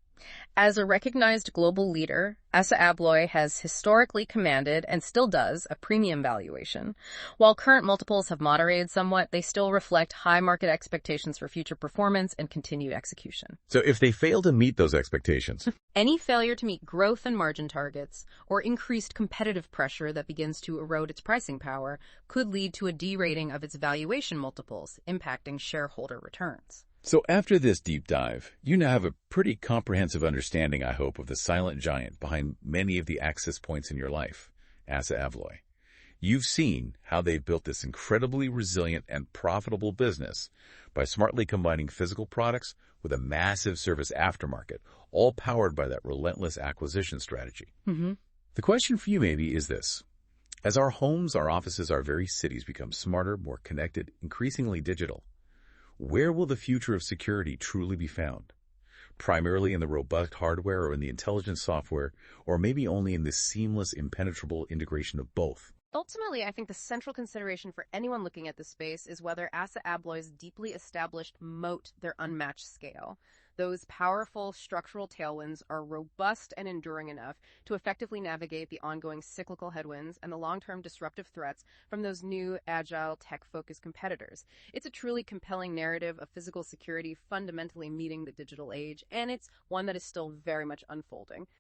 As a recognized global leader, ASSA ABLOY has historically commanded, and still does, a premium valuation. While current multiples have moderated somewhat, they still reflect high market expectations for future performance and continued execution. So if they fail to meet those expectations, any failure to meet growth and margin targets, or increased competitive pressure that begins to erode its pricing power, could lead to a derating of its valuation multiples, impacting shareholder returns. So after this deep dive, you now have a pretty comprehensive understanding, I hope, of the silent giant behind many of the access points in your life, ASSA ABLOY. You've seen how they've built this incredibly resilient and profitable business by smartly combining physical products with a massive service aftermarket, all powered by that relentless acquisition strategy. The question for you maybe is this. As our homes, our offices, our very cities become smarter, more connected, increasingly digital, where will the future of security truly be found? Primarily in the robust hardware or in the intelligent software, or maybe only in the seamless, impenetrable integration of both? Ultimately, I think the central consideration for anyone looking at this space is whether ASSA ABLOY's deeply established moat their unmatched scale. Those powerful structural tailwinds are robust and enduring enough to effectively navigate the ongoing cyclical headwinds and the long-term disruptive threats from those new, agile, tech-focused competitors. It's a truly compelling narrative of physical security fundamentally meeting the digital age, and it's one that is still very much unfolding.